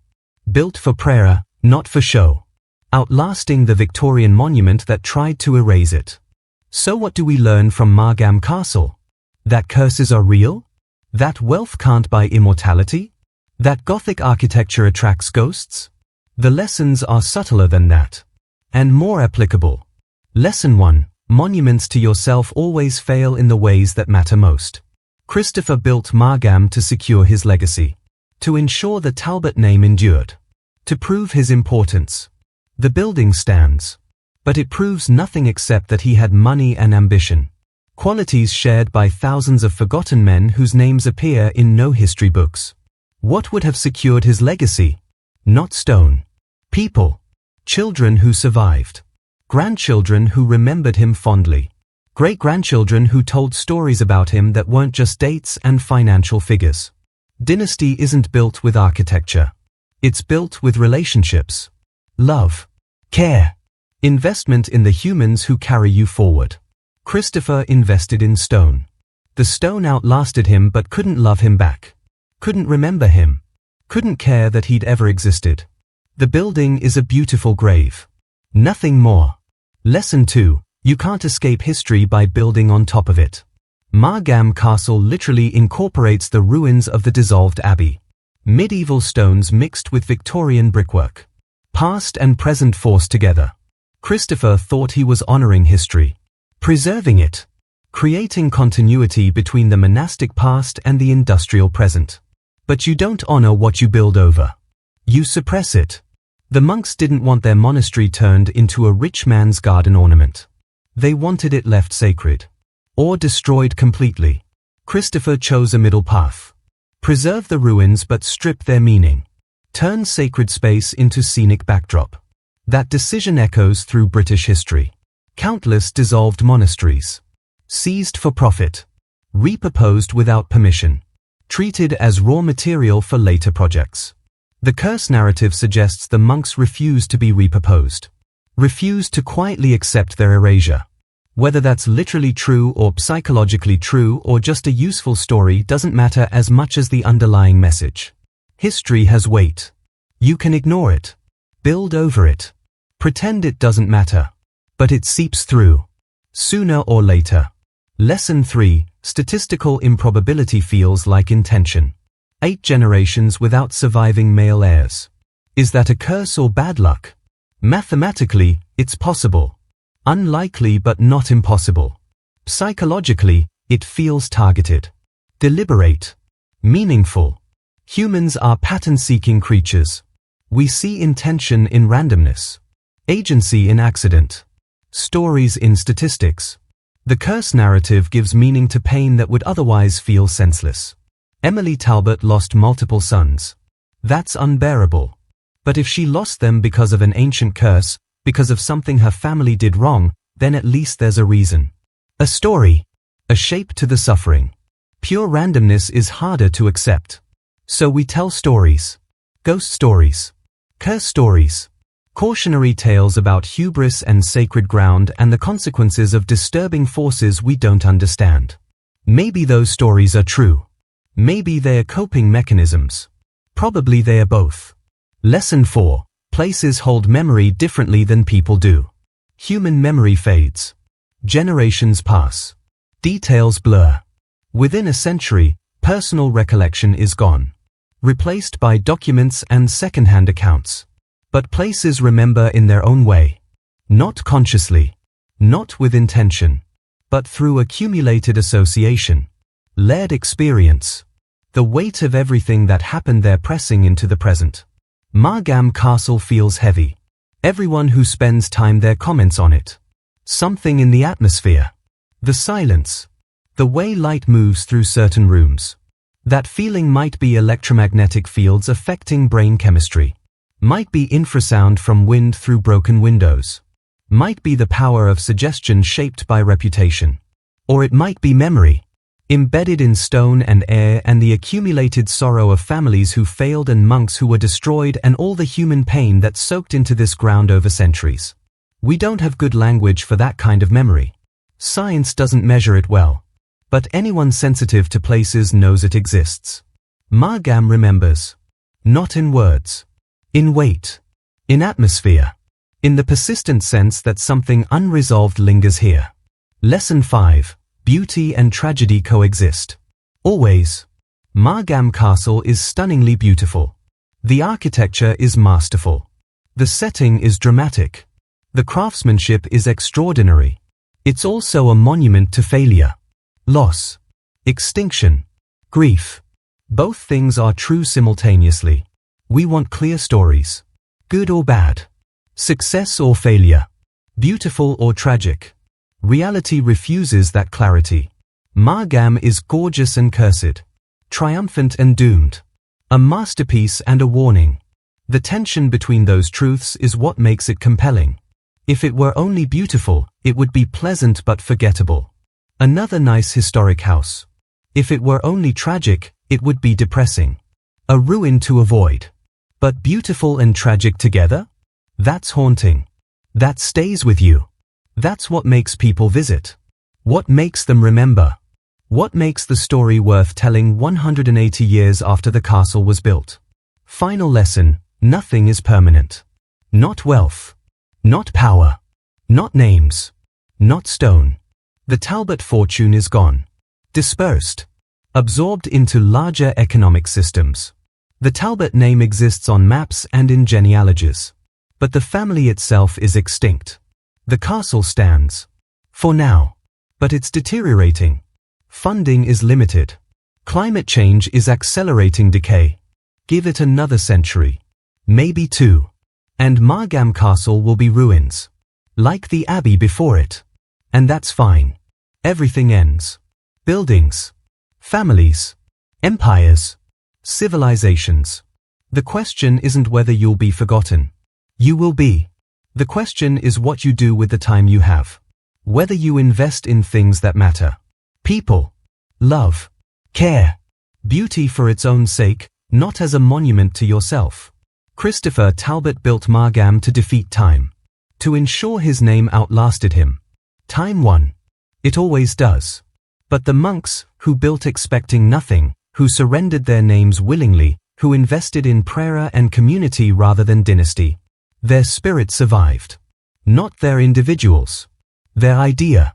Speaker 1: Built for prayer, not for show. Outlasting the Victorian monument that tried to erase it. So what do we learn from Margam Castle? That curses are real? That wealth can't buy immortality? That Gothic architecture attracts ghosts? The lessons are subtler than that. And more applicable. Lesson 1. Monuments to yourself always fail in the ways that matter most. Christopher built Margam to secure his legacy. To ensure the Talbot name endured. To prove his importance. The building stands. But it proves nothing except that he had money and ambition. Qualities shared by thousands of forgotten men whose names appear in no history books. What would have secured his legacy? Not stone. People. Children who survived. Grandchildren who remembered him fondly. Great-grandchildren who told stories about him that weren't just dates and financial figures. Dynasty isn't built with architecture. It's built with relationships. Love. Care. Investment in the humans who carry you forward. Christopher invested in stone. The stone outlasted him but couldn't love him back. Couldn't remember him. Couldn't care that he'd ever existed. The building is a beautiful grave. Nothing more. Lesson 2. You can't escape history by building on top of it. Margam Castle literally incorporates the ruins of the dissolved abbey. Medieval stones mixed with Victorian brickwork. Past and present forced together. Christopher thought he was honoring history. Preserving it. Creating continuity between the monastic past and the industrial present. But you don't honor what you build over. You suppress it. The monks didn't want their monastery turned into a rich man's garden ornament. They wanted it left sacred. Or destroyed completely. Christopher chose a middle path. Preserve the ruins but strip their meaning. Turn sacred space into scenic backdrop. That decision echoes through British history. Countless dissolved monasteries. Seized for profit. Repurposed without permission. Treated as raw material for later projects. The curse narrative suggests the monks refused to be repurposed. Refused to quietly accept their erasure. Whether that's literally true or psychologically true or just a useful story doesn't matter as much as the underlying message. History has weight. You can ignore it. Build over it. Pretend it doesn't matter. But it seeps through. Sooner or later. Lesson 3. Statistical improbability feels like intention. 8 generations without surviving male heirs. Is that a curse or bad luck? Mathematically, it's possible. Unlikely but not impossible. Psychologically, it feels targeted. Deliberate. Meaningful. Humans are pattern-seeking creatures. We see intention in randomness. Agency in accident. Stories in statistics. The curse narrative gives meaning to pain that would otherwise feel senseless. Emily Talbot lost multiple sons. That's unbearable. But if she lost them because of an ancient curse, because of something her family did wrong, then at least there's a reason. A story. A shape to the suffering. Pure randomness is harder to accept. So we tell stories. Ghost stories. Curse stories. Cautionary tales about hubris and sacred ground and the consequences of disturbing forces we don't understand. Maybe those stories are true. Maybe they're coping mechanisms. Probably they are both. Lesson 4. Places hold memory differently than people do. Human memory fades. Generations pass. Details blur. Within a century, personal recollection is gone. Replaced by documents and second-hand accounts. But places remember in their own way. Not consciously. Not with intention. But through accumulated association. Layered experience. The weight of everything that happened there pressing into the present. Margam Castle feels heavy. Everyone who spends time there comments on it. Something in the atmosphere. The silence. The way light moves through certain rooms. That feeling might be electromagnetic fields affecting brain chemistry. Might be infrasound from wind through broken windows. Might be the power of suggestion shaped by reputation. Or it might be memory. Embedded in stone and air and the accumulated sorrow of families who failed and monks who were destroyed and all the human pain that soaked into this ground over centuries. We don't have good language for that kind of memory. Science doesn't measure it well. But anyone sensitive to places knows it exists. Margam remembers. Not in words. In weight. In atmosphere. In the persistent sense that something unresolved lingers here. Lesson 5. Beauty and tragedy coexist. Always. Margam Castle is stunningly beautiful. The architecture is masterful. The setting is dramatic. The craftsmanship is extraordinary. It's also a monument to failure. Loss. Extinction. Grief. Both things are true simultaneously. We want clear stories. Good or bad. Success or failure. Beautiful or tragic. Reality refuses that clarity. Margam is gorgeous and cursed. Triumphant and doomed. A masterpiece and a warning. The tension between those truths is what makes it compelling. If it were only beautiful, it would be pleasant but forgettable. Another nice historic house. If it were only tragic, it would be depressing. A ruin to avoid. But beautiful and tragic together? That's haunting. That stays with you. That's what makes people visit. What makes them remember. What makes the story worth telling 180 years after the castle was built. Final lesson: nothing is permanent. Not wealth. Not power. Not names. Not stone. The Talbot fortune is gone. Dispersed. Absorbed into larger economic systems. The Talbot name exists on maps and in genealogies. But the family itself is extinct. The castle stands. For now. But it's deteriorating. Funding is limited. Climate change is accelerating decay. Give it another century. Maybe two. And Margam Castle will be ruins. Like the abbey before it. And that's fine. Everything ends. Buildings. Families. Empires. Civilizations. The question isn't whether you'll be forgotten. You will be. The question is what you do with the time you have. Whether you invest in things that matter. People. Love. Care. Beauty for its own sake, not as a monument to yourself. Christopher Talbot built Margam to defeat time. To ensure his name outlasted him. Time won. It always does. But the monks, who built expecting nothing, who surrendered their names willingly, who invested in prayer and community rather than dynasty, their spirit survived. Not their individuals. Their idea.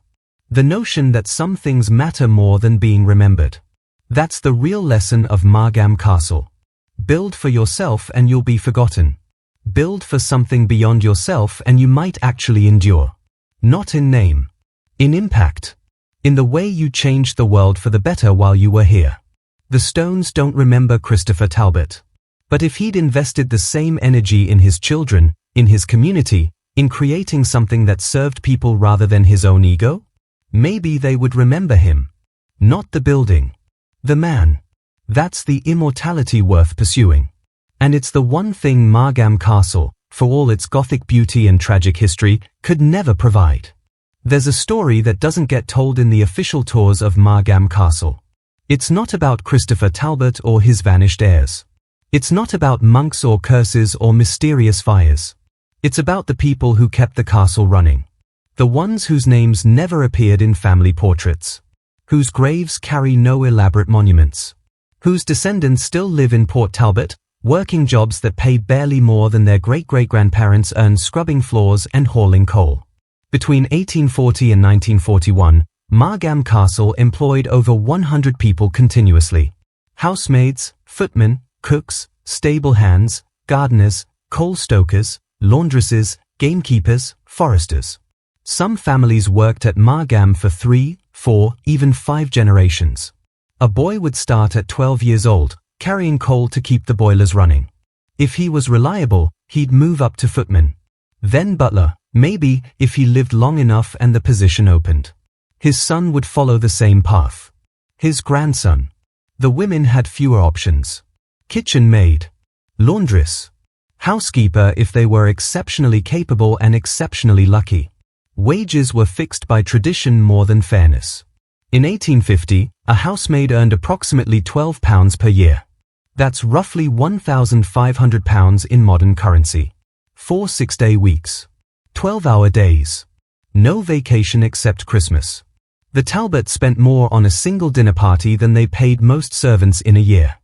Speaker 1: The notion that some things matter more than being remembered. That's the real lesson of Margam Castle. Build for yourself and you'll be forgotten. Build for something beyond yourself and you might actually endure. Not in name. In impact. In the way you changed the world for the better while you were here. The stones don't remember Christopher Talbot. But if he'd invested the same energy in his children, in his community, in creating something that served people rather than his own ego, maybe they would remember him. Not the building. The man. That's the immortality worth pursuing. And it's the one thing Margam Castle, for all its Gothic beauty and tragic history, could never provide. There's a story that doesn't get told in the official tours of Margam Castle. It's not about Christopher Talbot or his vanished heirs. It's not about monks or curses or mysterious fires. It's about the people who kept the castle running. The ones whose names never appeared in family portraits. Whose graves carry no elaborate monuments. Whose descendants still live in Port Talbot, working jobs that pay barely more than their great-great-grandparents earned scrubbing floors and hauling coal. Between 1840 and 1941, Margam Castle employed over 100 people continuously. Housemaids, footmen, cooks, stable hands, gardeners, coal stokers, laundresses, gamekeepers, foresters. Some families worked at Margam for 3, 4, even 5 generations. A boy would start at 12 years old, carrying coal to keep the boilers running. If he was reliable, he'd move up to footman. Then butler, maybe, if he lived long enough and the position opened. His son would follow the same path. His grandson. The women had fewer options. Kitchen maid. Laundress. Housekeeper if they were exceptionally capable and exceptionally lucky. Wages were fixed by tradition more than fairness. In 1850, a housemaid earned approximately £12 per year. That's roughly £1,500 in modern currency. 4 6-day weeks. 12-hour days. No vacation except Christmas. The Talbots spent more on a single dinner party than they paid most servants in a year.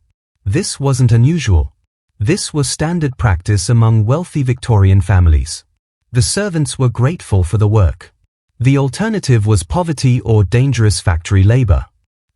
Speaker 1: This wasn't unusual. This was standard practice among wealthy Victorian families. The servants were grateful for the work. The alternative was poverty or dangerous factory labor.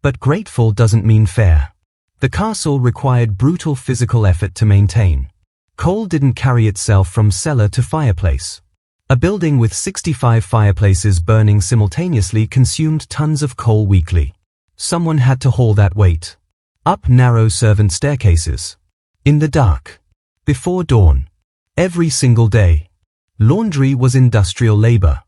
Speaker 1: But grateful doesn't mean fair. The castle required brutal physical effort to maintain. Coal didn't carry itself from cellar to fireplace. A building with 65 fireplaces burning simultaneously consumed tons of coal weekly. Someone had to haul that weight. Up narrow servant staircases. In the dark. Before dawn. Every single day. Laundry was industrial labor.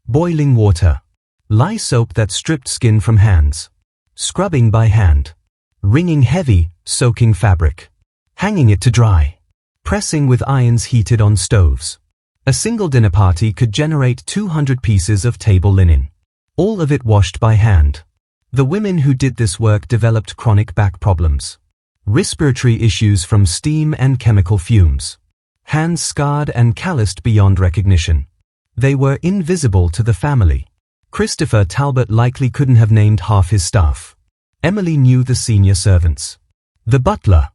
Speaker 1: Boiling water. Lye soap that stripped skin from hands. Scrubbing by hand. Wringing heavy, soaking fabric. Hanging it to dry. Pressing with irons heated on stoves. A single dinner party could generate 200 pieces of table linen. All of it washed by hand. The women who did this work developed chronic back problems. Respiratory issues from steam and chemical fumes. Hands scarred and calloused beyond recognition. They were invisible to the family. Christopher Talbot likely couldn't have named half his staff. Emily knew the senior servants. The butler.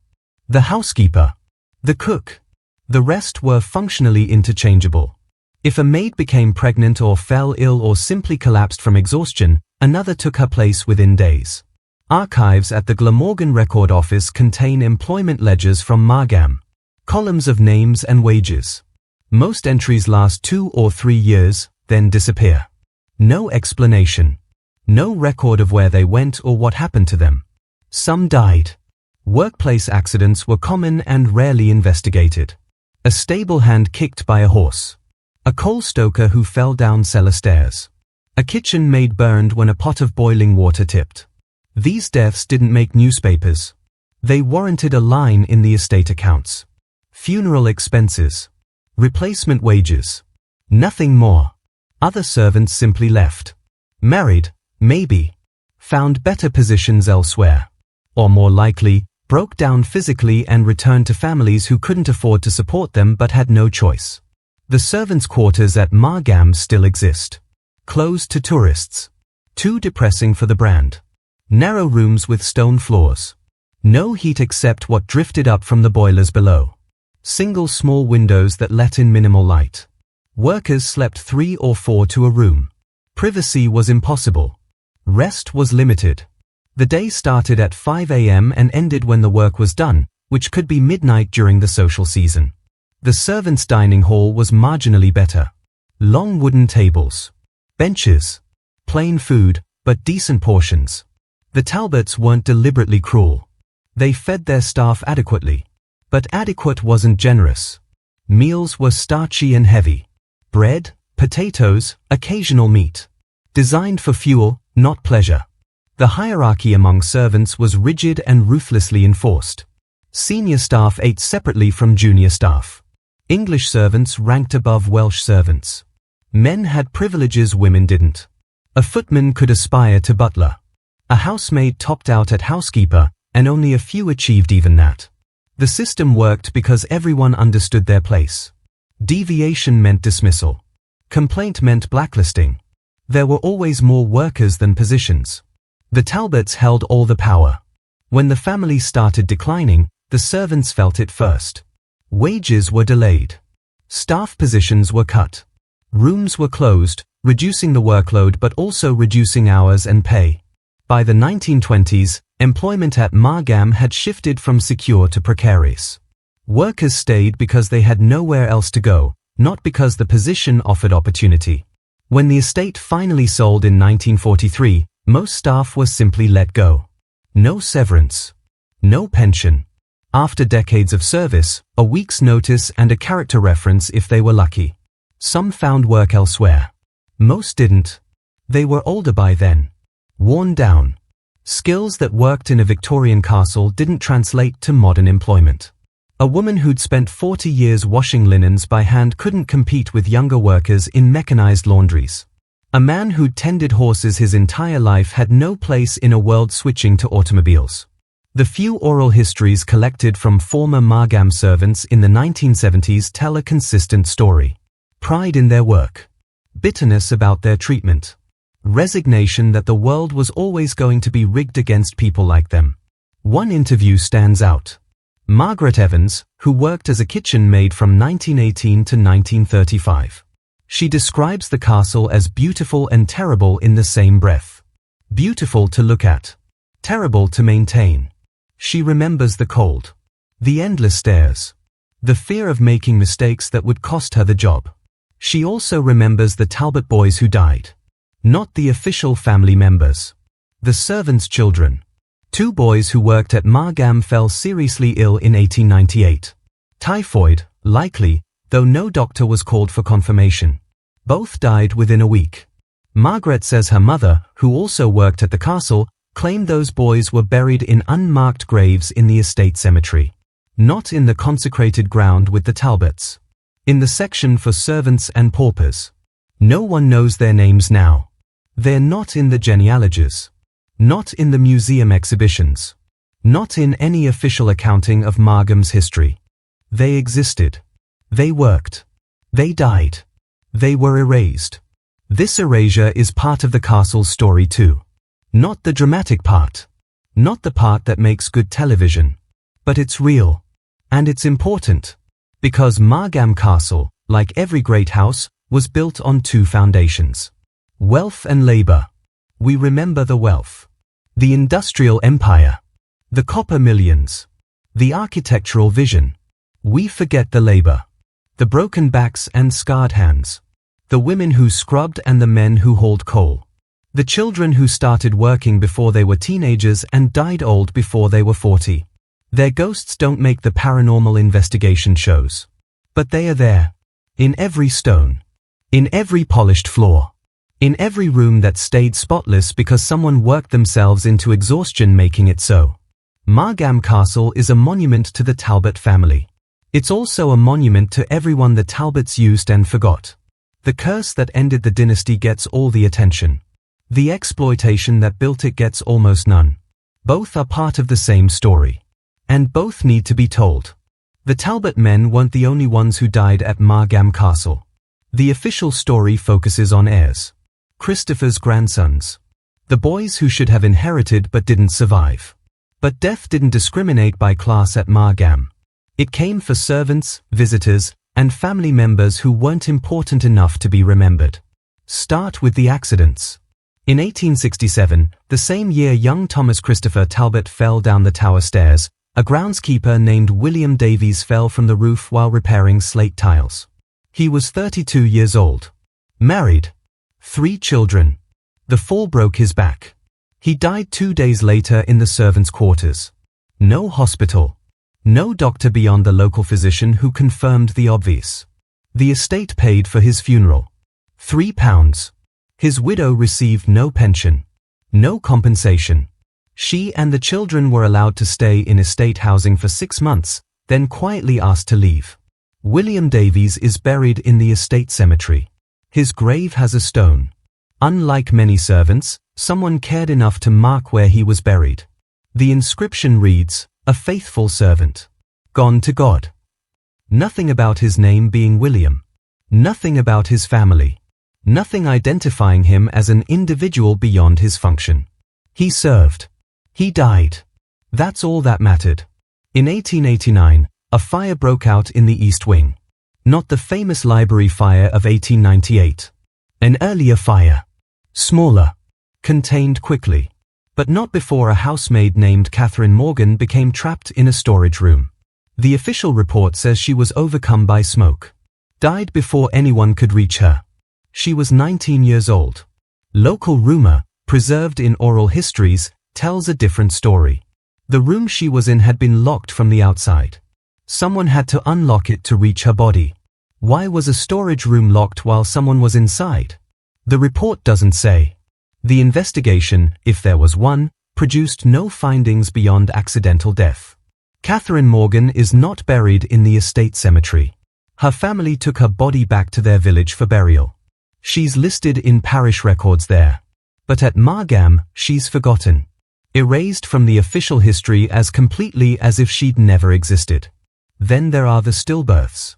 Speaker 1: The housekeeper. The cook. The rest were functionally interchangeable. If a maid became pregnant or fell ill or simply collapsed from exhaustion, another took her place within days. Archives at the Glamorgan Record Office contain employment ledgers from Margam. Columns of names and wages. Most entries last 2 or 3 years, then disappear. No explanation. No record of where they went or what happened to them. Some died. Workplace accidents were common and rarely investigated. A stable hand kicked by a horse. A coal stoker who fell down cellar stairs. A kitchen maid burned when a pot of boiling water tipped. These deaths didn't make newspapers. They warranted a line in the estate accounts. Funeral expenses. Replacement wages. Nothing more. Other servants simply left. Married, maybe. Found better positions elsewhere. Or more likely, broke down physically and returned to families who couldn't afford to support them but had no choice. The servants' quarters at Margam still exist. Closed to tourists. Too depressing for the brand. Narrow rooms with stone floors. No heat except what drifted up from the boilers below. Single small windows that let in minimal light. Workers slept 3 or 4 to a room. Privacy was impossible. Rest was limited. The day started at 5 a.m. and ended when the work was done, which could be midnight during the social season. The servants' dining hall was marginally better. Long wooden tables. Benches. Plain food, but decent portions. The Talbots weren't deliberately cruel. They fed their staff adequately. But adequate wasn't generous. Meals were starchy and heavy. Bread, potatoes, occasional meat. Designed for fuel, not pleasure. The hierarchy among servants was rigid and ruthlessly enforced. Senior staff ate separately from junior staff. English servants ranked above Welsh servants. Men had privileges women didn't. A footman could aspire to butler. A housemaid topped out at housekeeper, and only a few achieved even that. The system worked because everyone understood their place. Deviation meant dismissal. Complaint meant blacklisting. There were always more workers than positions. The Talbots held all the power. When the family started declining, the servants felt it first. Wages were delayed. Staff positions were cut. Rooms were closed, reducing the workload but also reducing hours and pay. By the 1920s, employment at Margam had shifted from secure to precarious. Workers stayed because they had nowhere else to go, not because the position offered opportunity. When the estate finally sold in 1943, most staff were simply let go. No severance. No pension. After decades of service, a week's notice and a character reference if they were lucky. Some found work elsewhere. Most didn't. They were older by then. Worn down. Skills that worked in a Victorian castle didn't translate to modern employment. A woman who'd spent 40 years washing linens by hand couldn't compete with younger workers in mechanized laundries. A man who'd tended horses his entire life had no place in a world switching to automobiles. The few oral histories collected from former Margam servants in the 1970s tell a consistent story. Pride in their work. Bitterness about their treatment. Resignation that the world was always going to be rigged against people like them. One interview stands out. Margaret Evans, who worked as a kitchen maid from 1918 to 1935. She describes the castle as beautiful and terrible in the same breath. Beautiful to look at. Terrible to maintain. She remembers the cold. The endless stairs. The fear of making mistakes that would cost her the job. She also remembers the Talbot boys who died. Not the official family members. The servants' children. 2 boys who worked at Margam fell seriously ill in 1898. Typhoid, likely, though no doctor was called for confirmation. Both died within a week. Margaret says her mother, who also worked at the castle, claimed those boys were buried in unmarked graves in the estate cemetery. Not in the consecrated ground with the Talbots. In the section for servants and paupers. No one knows their names now. They're not in the genealogies. Not in the museum exhibitions. Not in any official accounting of Margam's history. They existed. They worked. They died. They were erased. This erasure is part of the castle's story too. Not the dramatic part. Not the part that makes good television. But it's real. And it's important. Because Margam Castle, like every great house, was built on two foundations. Wealth and labor. We remember the wealth. The industrial empire. The copper millions. The architectural vision. We forget the labor. The broken backs and scarred hands. The women who scrubbed and the men who hauled coal. The children who started working before they were teenagers and died old before they were 40. Their ghosts don't make the paranormal investigation shows. But they are there. In every stone. In every polished floor. In every room that stayed spotless because someone worked themselves into exhaustion making it so. Margam Castle is a monument to the Talbot family. It's also a monument to everyone the Talbots used and forgot. The curse that ended the dynasty gets all the attention. The exploitation that built it gets almost none. Both are part of the same story. And both need to be told. The Talbot men weren't the only ones who died at Margam Castle. The official story focuses on heirs. Christopher's grandsons. The boys who should have inherited but didn't survive. But death didn't discriminate by class at Margam. It came for servants, visitors, and family members who weren't important enough to be remembered. Start with the accidents. In 1867, the same year young Thomas Christopher Talbot fell down the tower stairs, a groundskeeper named William Davies fell from the roof while repairing slate tiles. He was 32 years old. Married. 3 children. The fall broke his back. He died 2 days later in the servants' quarters. No hospital. No doctor beyond the local physician who confirmed the obvious. The estate paid for his funeral. £3. His widow received no pension. No compensation. She and the children were allowed to stay in estate housing for 6 months, then quietly asked to leave. William Davies is buried in the estate cemetery. His grave has a stone. Unlike many servants, someone cared enough to mark where he was buried. The inscription reads, "A faithful servant. Gone to God." Nothing about his name being William. Nothing about his family. Nothing identifying him as an individual beyond his function. He served. He died. That's all that mattered. In 1889, a fire broke out in the East Wing. Not the famous library fire of 1898. An earlier fire. Smaller. Contained quickly. But not before a housemaid named Catherine Morgan became trapped in a storage room. The official report says she was overcome by smoke. Died before anyone could reach her. She was 19 years old. Local rumor, preserved in oral histories, tells a different story. The room she was in had been locked from the outside. Someone had to unlock it to reach her body. Why was a storage room locked while someone was inside? The report doesn't say. The investigation, if there was one, produced no findings beyond accidental death. Catherine Morgan is not buried in the estate cemetery. Her family took her body back to their village for burial. She's listed in parish records there. But at Margam, she's forgotten. Erased from the official history as completely as if she'd never existed. Then there are the stillbirths.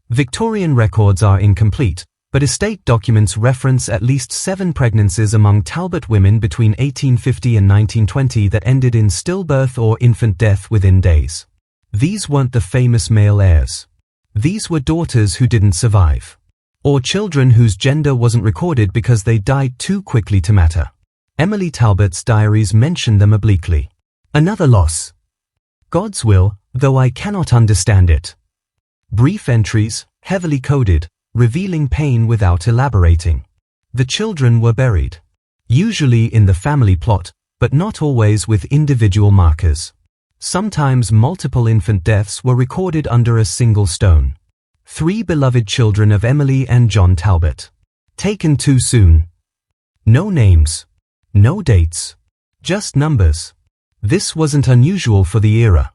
Speaker 1: Victorian records are incomplete, but estate documents reference at least 7 pregnancies among Talbot women between 1850 and 1920 that ended in stillbirth or infant death within days. These weren't the famous male heirs. These were daughters who didn't survive. Or children whose gender wasn't recorded because they died too quickly to matter. Emily Talbot's diaries mention them obliquely. Another loss. God's will, though I cannot understand it. Brief entries, heavily coded, revealing pain without elaborating. The children were buried. Usually in the family plot, but not always with individual markers. Sometimes multiple infant deaths were recorded under a single stone. 3 beloved children of Emily and John Talbot. Taken too soon. No names. No dates. Just numbers. This wasn't unusual for the era.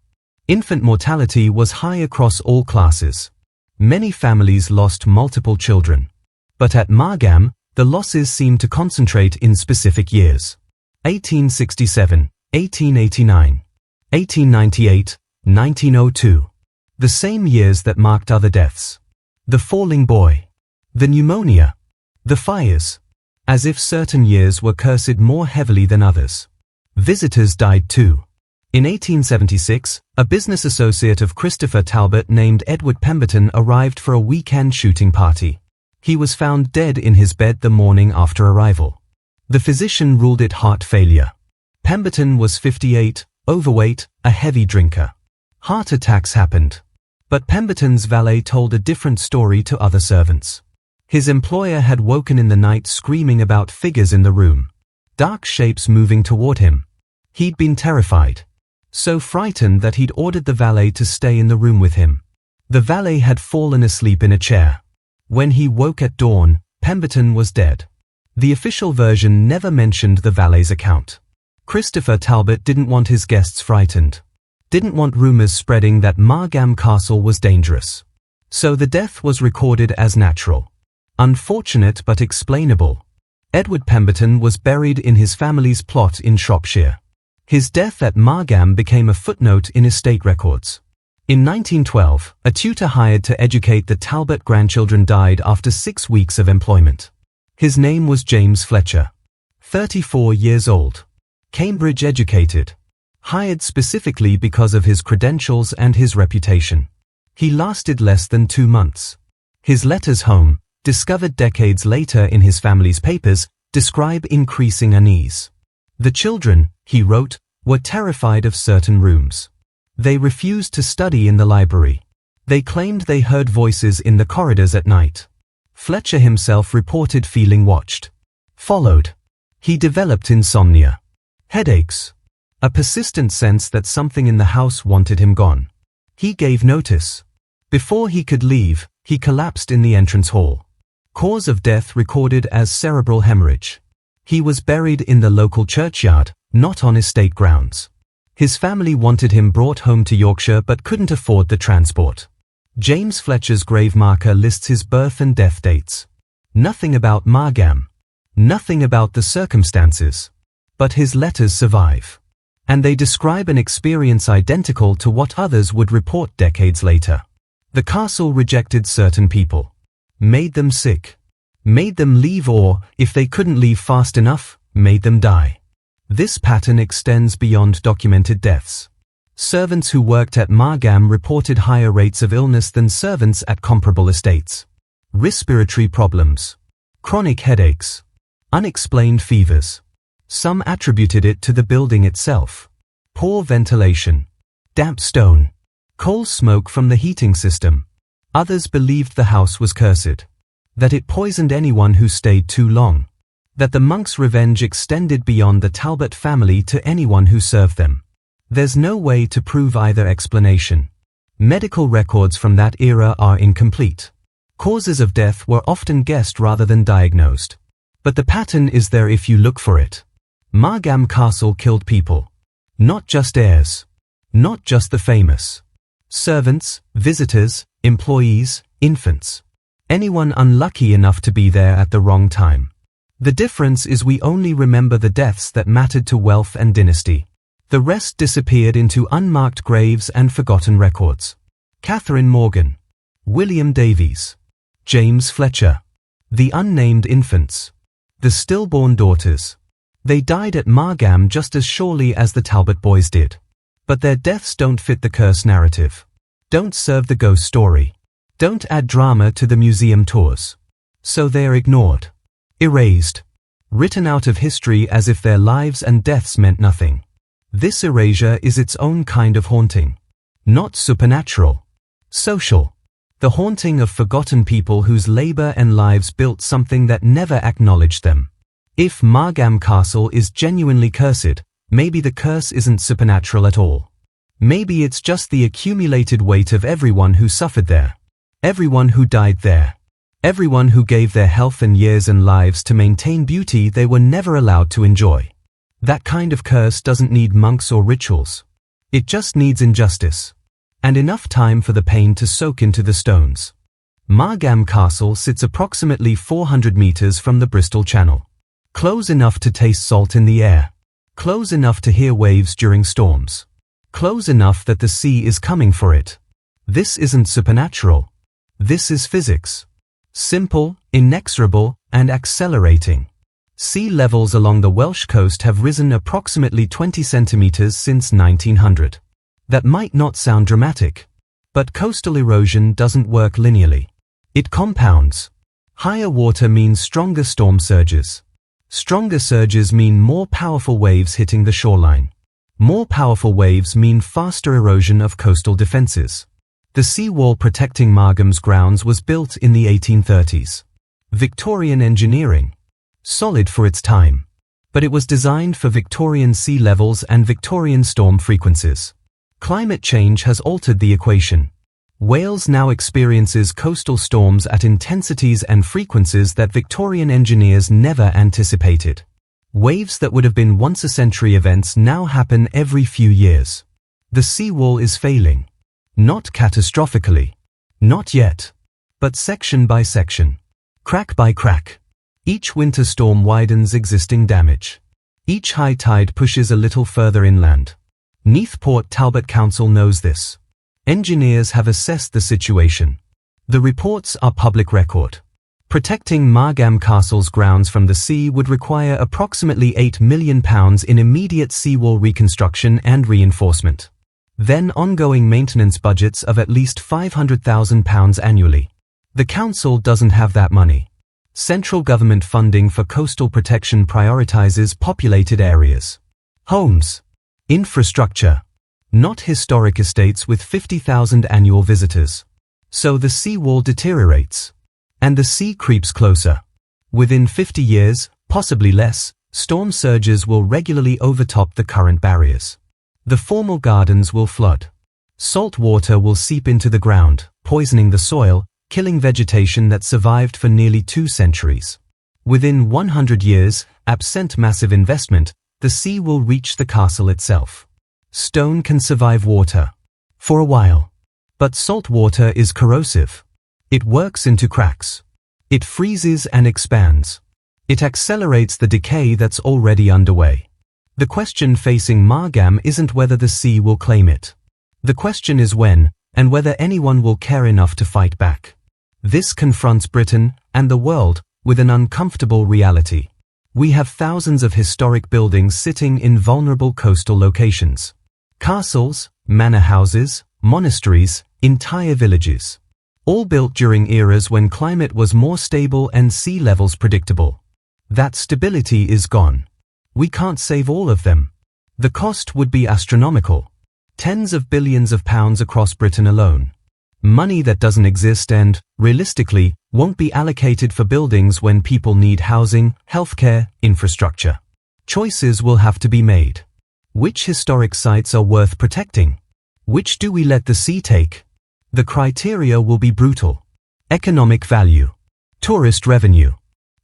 Speaker 1: Infant mortality was high across all classes. Many families lost multiple children. But at Margam, the losses seemed to concentrate in specific years. 1867, 1889, 1898, 1902. The same years that marked other deaths. The falling boy. The pneumonia. The fires. As if certain years were cursed more heavily than others. Visitors died too. In 1876, a business associate of Christopher Talbot named Edward Pemberton arrived for a weekend shooting party. He was found dead in his bed the morning after arrival. The physician ruled it heart failure. Pemberton was 58, overweight, a heavy drinker. Heart attacks happened. But Pemberton's valet told a different story to other servants. His employer had woken in the night screaming about figures in the room. Dark shapes moving toward him. He'd been terrified. So frightened that he'd ordered the valet to stay in the room with him. The valet had fallen asleep in a chair. When he woke at dawn, Pemberton was dead. The official version never mentioned the valet's account. Christopher Talbot didn't want his guests frightened. Didn't want rumors spreading that Margam Castle was dangerous. So the death was recorded as natural. Unfortunate but explainable. Edward Pemberton was buried in his family's plot in Shropshire. His death at Margam became a footnote in estate records. In 1912, a tutor hired to educate the Talbot grandchildren died after 6 weeks of employment. His name was James Fletcher. 34 years old. Cambridge educated. Hired specifically because of his credentials and his reputation. He lasted less than 2 months. His letters home, discovered decades later in his family's papers, describe increasing unease. The children, he wrote, were terrified of certain rooms. They refused to study in the library. They claimed they heard voices in the corridors at night. Fletcher himself reported feeling watched. Followed. He developed insomnia. Headaches. A persistent sense that something in the house wanted him gone. He gave notice. Before he could leave, he collapsed in the entrance hall. Cause of death recorded as cerebral hemorrhage. He was buried in the local churchyard, not on estate grounds. His family wanted him brought home to Yorkshire but couldn't afford the transport. James Fletcher's grave marker lists his birth and death dates. Nothing about Margam. Nothing about the circumstances. But his letters survive. And they describe an experience identical to what others would report decades later. The castle rejected certain people. Made them sick. Made them leave or, if they couldn't leave fast enough, made them die. This pattern extends beyond documented deaths. Servants who worked at Margam reported higher rates of illness than servants at comparable estates. Respiratory problems. Chronic headaches. Unexplained fevers. Some attributed it to the building itself. Poor ventilation. Damp stone. Coal smoke from the heating system. Others believed the house was cursed. That it poisoned anyone who stayed too long. That the monks' revenge extended beyond the Talbot family to anyone who served them. There's no way to prove either explanation. Medical records from that era are incomplete. Causes of death were often guessed rather than diagnosed. But the pattern is there if you look for it. Margam Castle killed people. Not just heirs. Not just the famous. Servants, visitors, employees, infants. Anyone unlucky enough to be there at the wrong time. The difference is we only remember the deaths that mattered to wealth and dynasty. The rest disappeared into unmarked graves and forgotten records. Catherine Morgan. William Davies. James Fletcher. The unnamed infants. The stillborn daughters. They died at Margam just as surely as the Talbot boys did. But their deaths don't fit the curse narrative. Don't serve the ghost story. Don't add drama to the museum tours. So they are ignored. Erased. Written out of history as if their lives and deaths meant nothing. This erasure is its own kind of haunting. Not supernatural. Social. The haunting of forgotten people whose labor and lives built something that never acknowledged them. If Margam Castle is genuinely cursed, maybe the curse isn't supernatural at all. Maybe it's just the accumulated weight of everyone who suffered there. Everyone who died there. Everyone who gave their health and years and lives to maintain beauty they were never allowed to enjoy. That kind of curse doesn't need monks or rituals. It just needs injustice. And enough time for the pain to soak into the stones. Margam Castle sits approximately 400 meters from the Bristol Channel. Close enough to taste salt in the air. Close enough to hear waves during storms. Close enough that the sea is coming for it. This isn't supernatural. This is physics. Simple, inexorable, and accelerating. Sea levels along the Welsh coast have risen approximately 20 centimeters since 1900. That might not sound dramatic, but coastal erosion doesn't work linearly. It compounds. Higher water means stronger storm surges. Stronger surges mean more powerful waves hitting the shoreline. More powerful waves mean faster erosion of coastal defenses. The seawall protecting Margam's grounds was built in the 1830s. Victorian engineering. Solid for its time. But it was designed for Victorian sea levels and Victorian storm frequencies. Climate change has altered the equation. Wales now experiences coastal storms at intensities and frequencies that Victorian engineers never anticipated. Waves that would have been once-a-century events now happen every few years. The seawall is failing. Not catastrophically. Not yet. But section by section. Crack by crack. Each winter storm widens existing damage. Each high tide pushes a little further inland. Port Talbot Council knows this. Engineers have assessed the situation. The reports are public record. Protecting Margam Castle's grounds from the sea would require approximately £8 million in immediate seawall reconstruction and reinforcement. Then ongoing maintenance budgets of at least £500,000 annually. The council doesn't have that money. Central government funding for coastal protection prioritizes populated areas. Homes. Infrastructure. Not historic estates with 50,000 annual visitors. So the seawall deteriorates. And the sea creeps closer. Within 50 years, possibly less, storm surges will regularly overtop the current barriers. The formal gardens will flood. Salt water will seep into the ground, poisoning the soil, killing vegetation that survived for nearly 2 centuries. Within 100 years, absent massive investment, the sea will reach the castle itself. Stone can survive water. For a while. But salt water is corrosive. It works into cracks. It freezes and expands. It accelerates the decay that's already underway. The question facing Margam isn't whether the sea will claim it. The question is when, and whether anyone will care enough to fight back. This confronts Britain, and the world, with an uncomfortable reality. We have thousands of historic buildings sitting in vulnerable coastal locations. Castles, manor houses, monasteries, entire villages. All built during eras when climate was more stable and sea levels predictable. That stability is gone. We can't save all of them. The cost would be astronomical. Tens of billions of pounds across Britain alone. Money that doesn't exist and, realistically, won't be allocated for buildings when people need housing, healthcare, infrastructure. Choices will have to be made. Which historic sites are worth protecting? Which do we let the sea take? The criteria will be brutal. Economic value. Tourist revenue.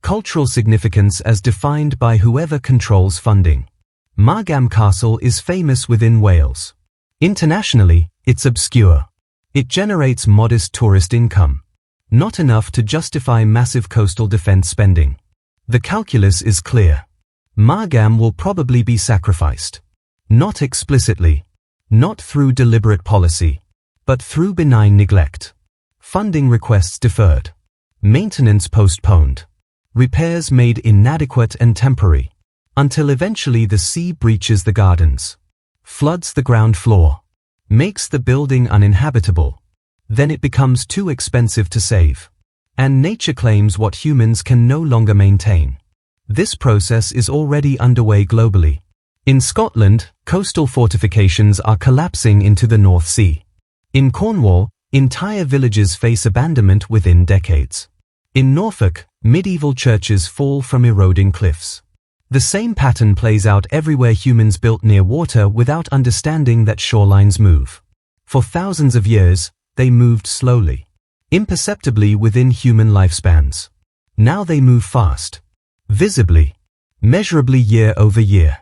Speaker 1: Cultural significance as defined by whoever controls funding. Margam Castle is famous within Wales. Internationally, it's obscure. It generates modest tourist income. Not enough to justify massive coastal defense spending. The calculus is clear. Margam will probably be sacrificed. Not explicitly. Not through deliberate policy. But through benign neglect. Funding requests deferred. Maintenance postponed. Repairs made inadequate and temporary. Until eventually the sea breaches the gardens. Floods the ground floor. Makes the building uninhabitable. Then it becomes too expensive to save. And nature claims what humans can no longer maintain. This process is already underway globally. In Scotland, coastal fortifications are collapsing into the North Sea. In Cornwall, entire villages face abandonment within decades. In Norfolk, medieval churches fall from eroding cliffs. The same pattern plays out everywhere humans built near water without understanding that shorelines move. For thousands of years, they moved slowly, imperceptibly within human lifespans. Now they move fast, visibly, measurably year over year.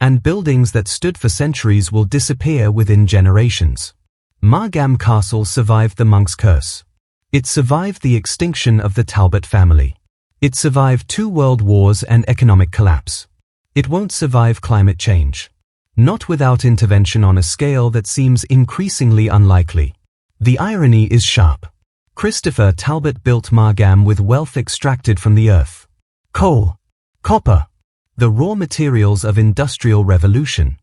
Speaker 1: And buildings that stood for centuries will disappear within generations. Margam Castle survived the monk's curse. It survived the extinction of the Talbot family. It survived 2 world wars and economic collapse. It won't survive climate change. Not without intervention on a scale that seems increasingly unlikely. The irony is sharp. Christopher Talbot built Margam with wealth extracted from the earth. Coal, copper, the raw materials of industrial revolution.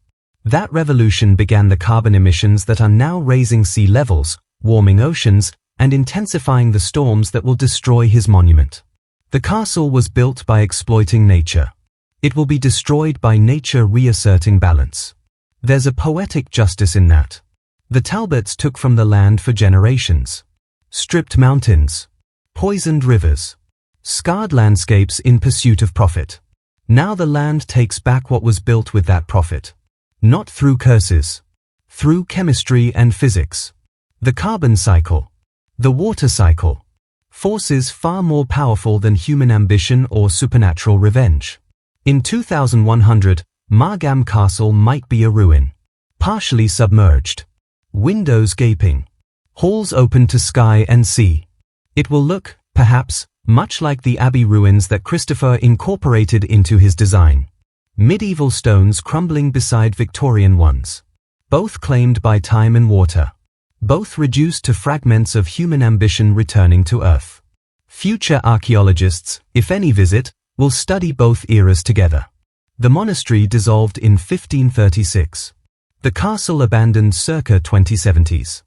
Speaker 1: That revolution began the carbon emissions that are now raising sea levels, warming oceans, and intensifying the storms that will destroy his monument. The castle was built by exploiting nature. It will be destroyed by nature reasserting balance. There's a poetic justice in that. The Talbots took from the land for generations. Stripped mountains, poisoned rivers, scarred landscapes in pursuit of profit. Now the land takes back what was built with that profit. Not through curses. Through chemistry and physics. The carbon cycle. The water cycle. Forces far more powerful than human ambition or supernatural revenge. In 2100, Margam Castle might be a ruin. Partially submerged. Windows gaping. Halls open to sky and sea. It will look, perhaps, much like the abbey ruins that Christopher incorporated into his design. Medieval stones crumbling beside Victorian ones. Both claimed by time and water. Both reduced to fragments of human ambition returning to earth. Future archaeologists, if any visit, will study both eras together. The monastery dissolved in 1536. The castle abandoned circa 2070s.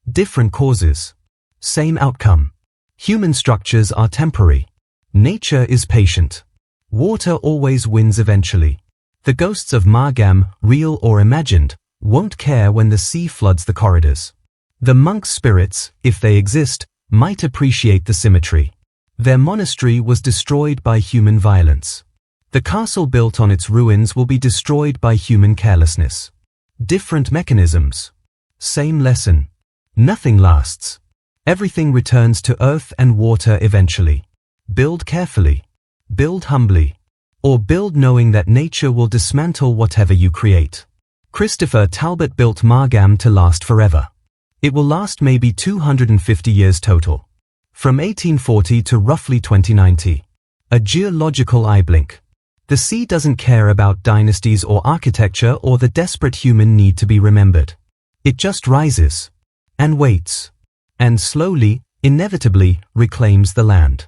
Speaker 1: Different causes. Same outcome. Human structures are temporary. Nature is patient. Water always wins eventually. The ghosts of Margam, real or imagined, won't care when the sea floods the corridors. The monk spirits, if they exist, might appreciate the symmetry. Their monastery was destroyed by human violence. The castle built on its ruins will be destroyed by human carelessness. Different mechanisms. Same lesson. Nothing lasts. Everything returns to earth and water eventually. Build carefully. Build humbly. Or build knowing that nature will dismantle whatever you create. Christopher Talbot built Margam to last forever. It will last maybe 250 years total. From 1840 to roughly 2090. A geological eye blink. The sea doesn't care about dynasties or architecture or the desperate human need to be remembered. It just rises. And waits. And slowly, inevitably, reclaims the land.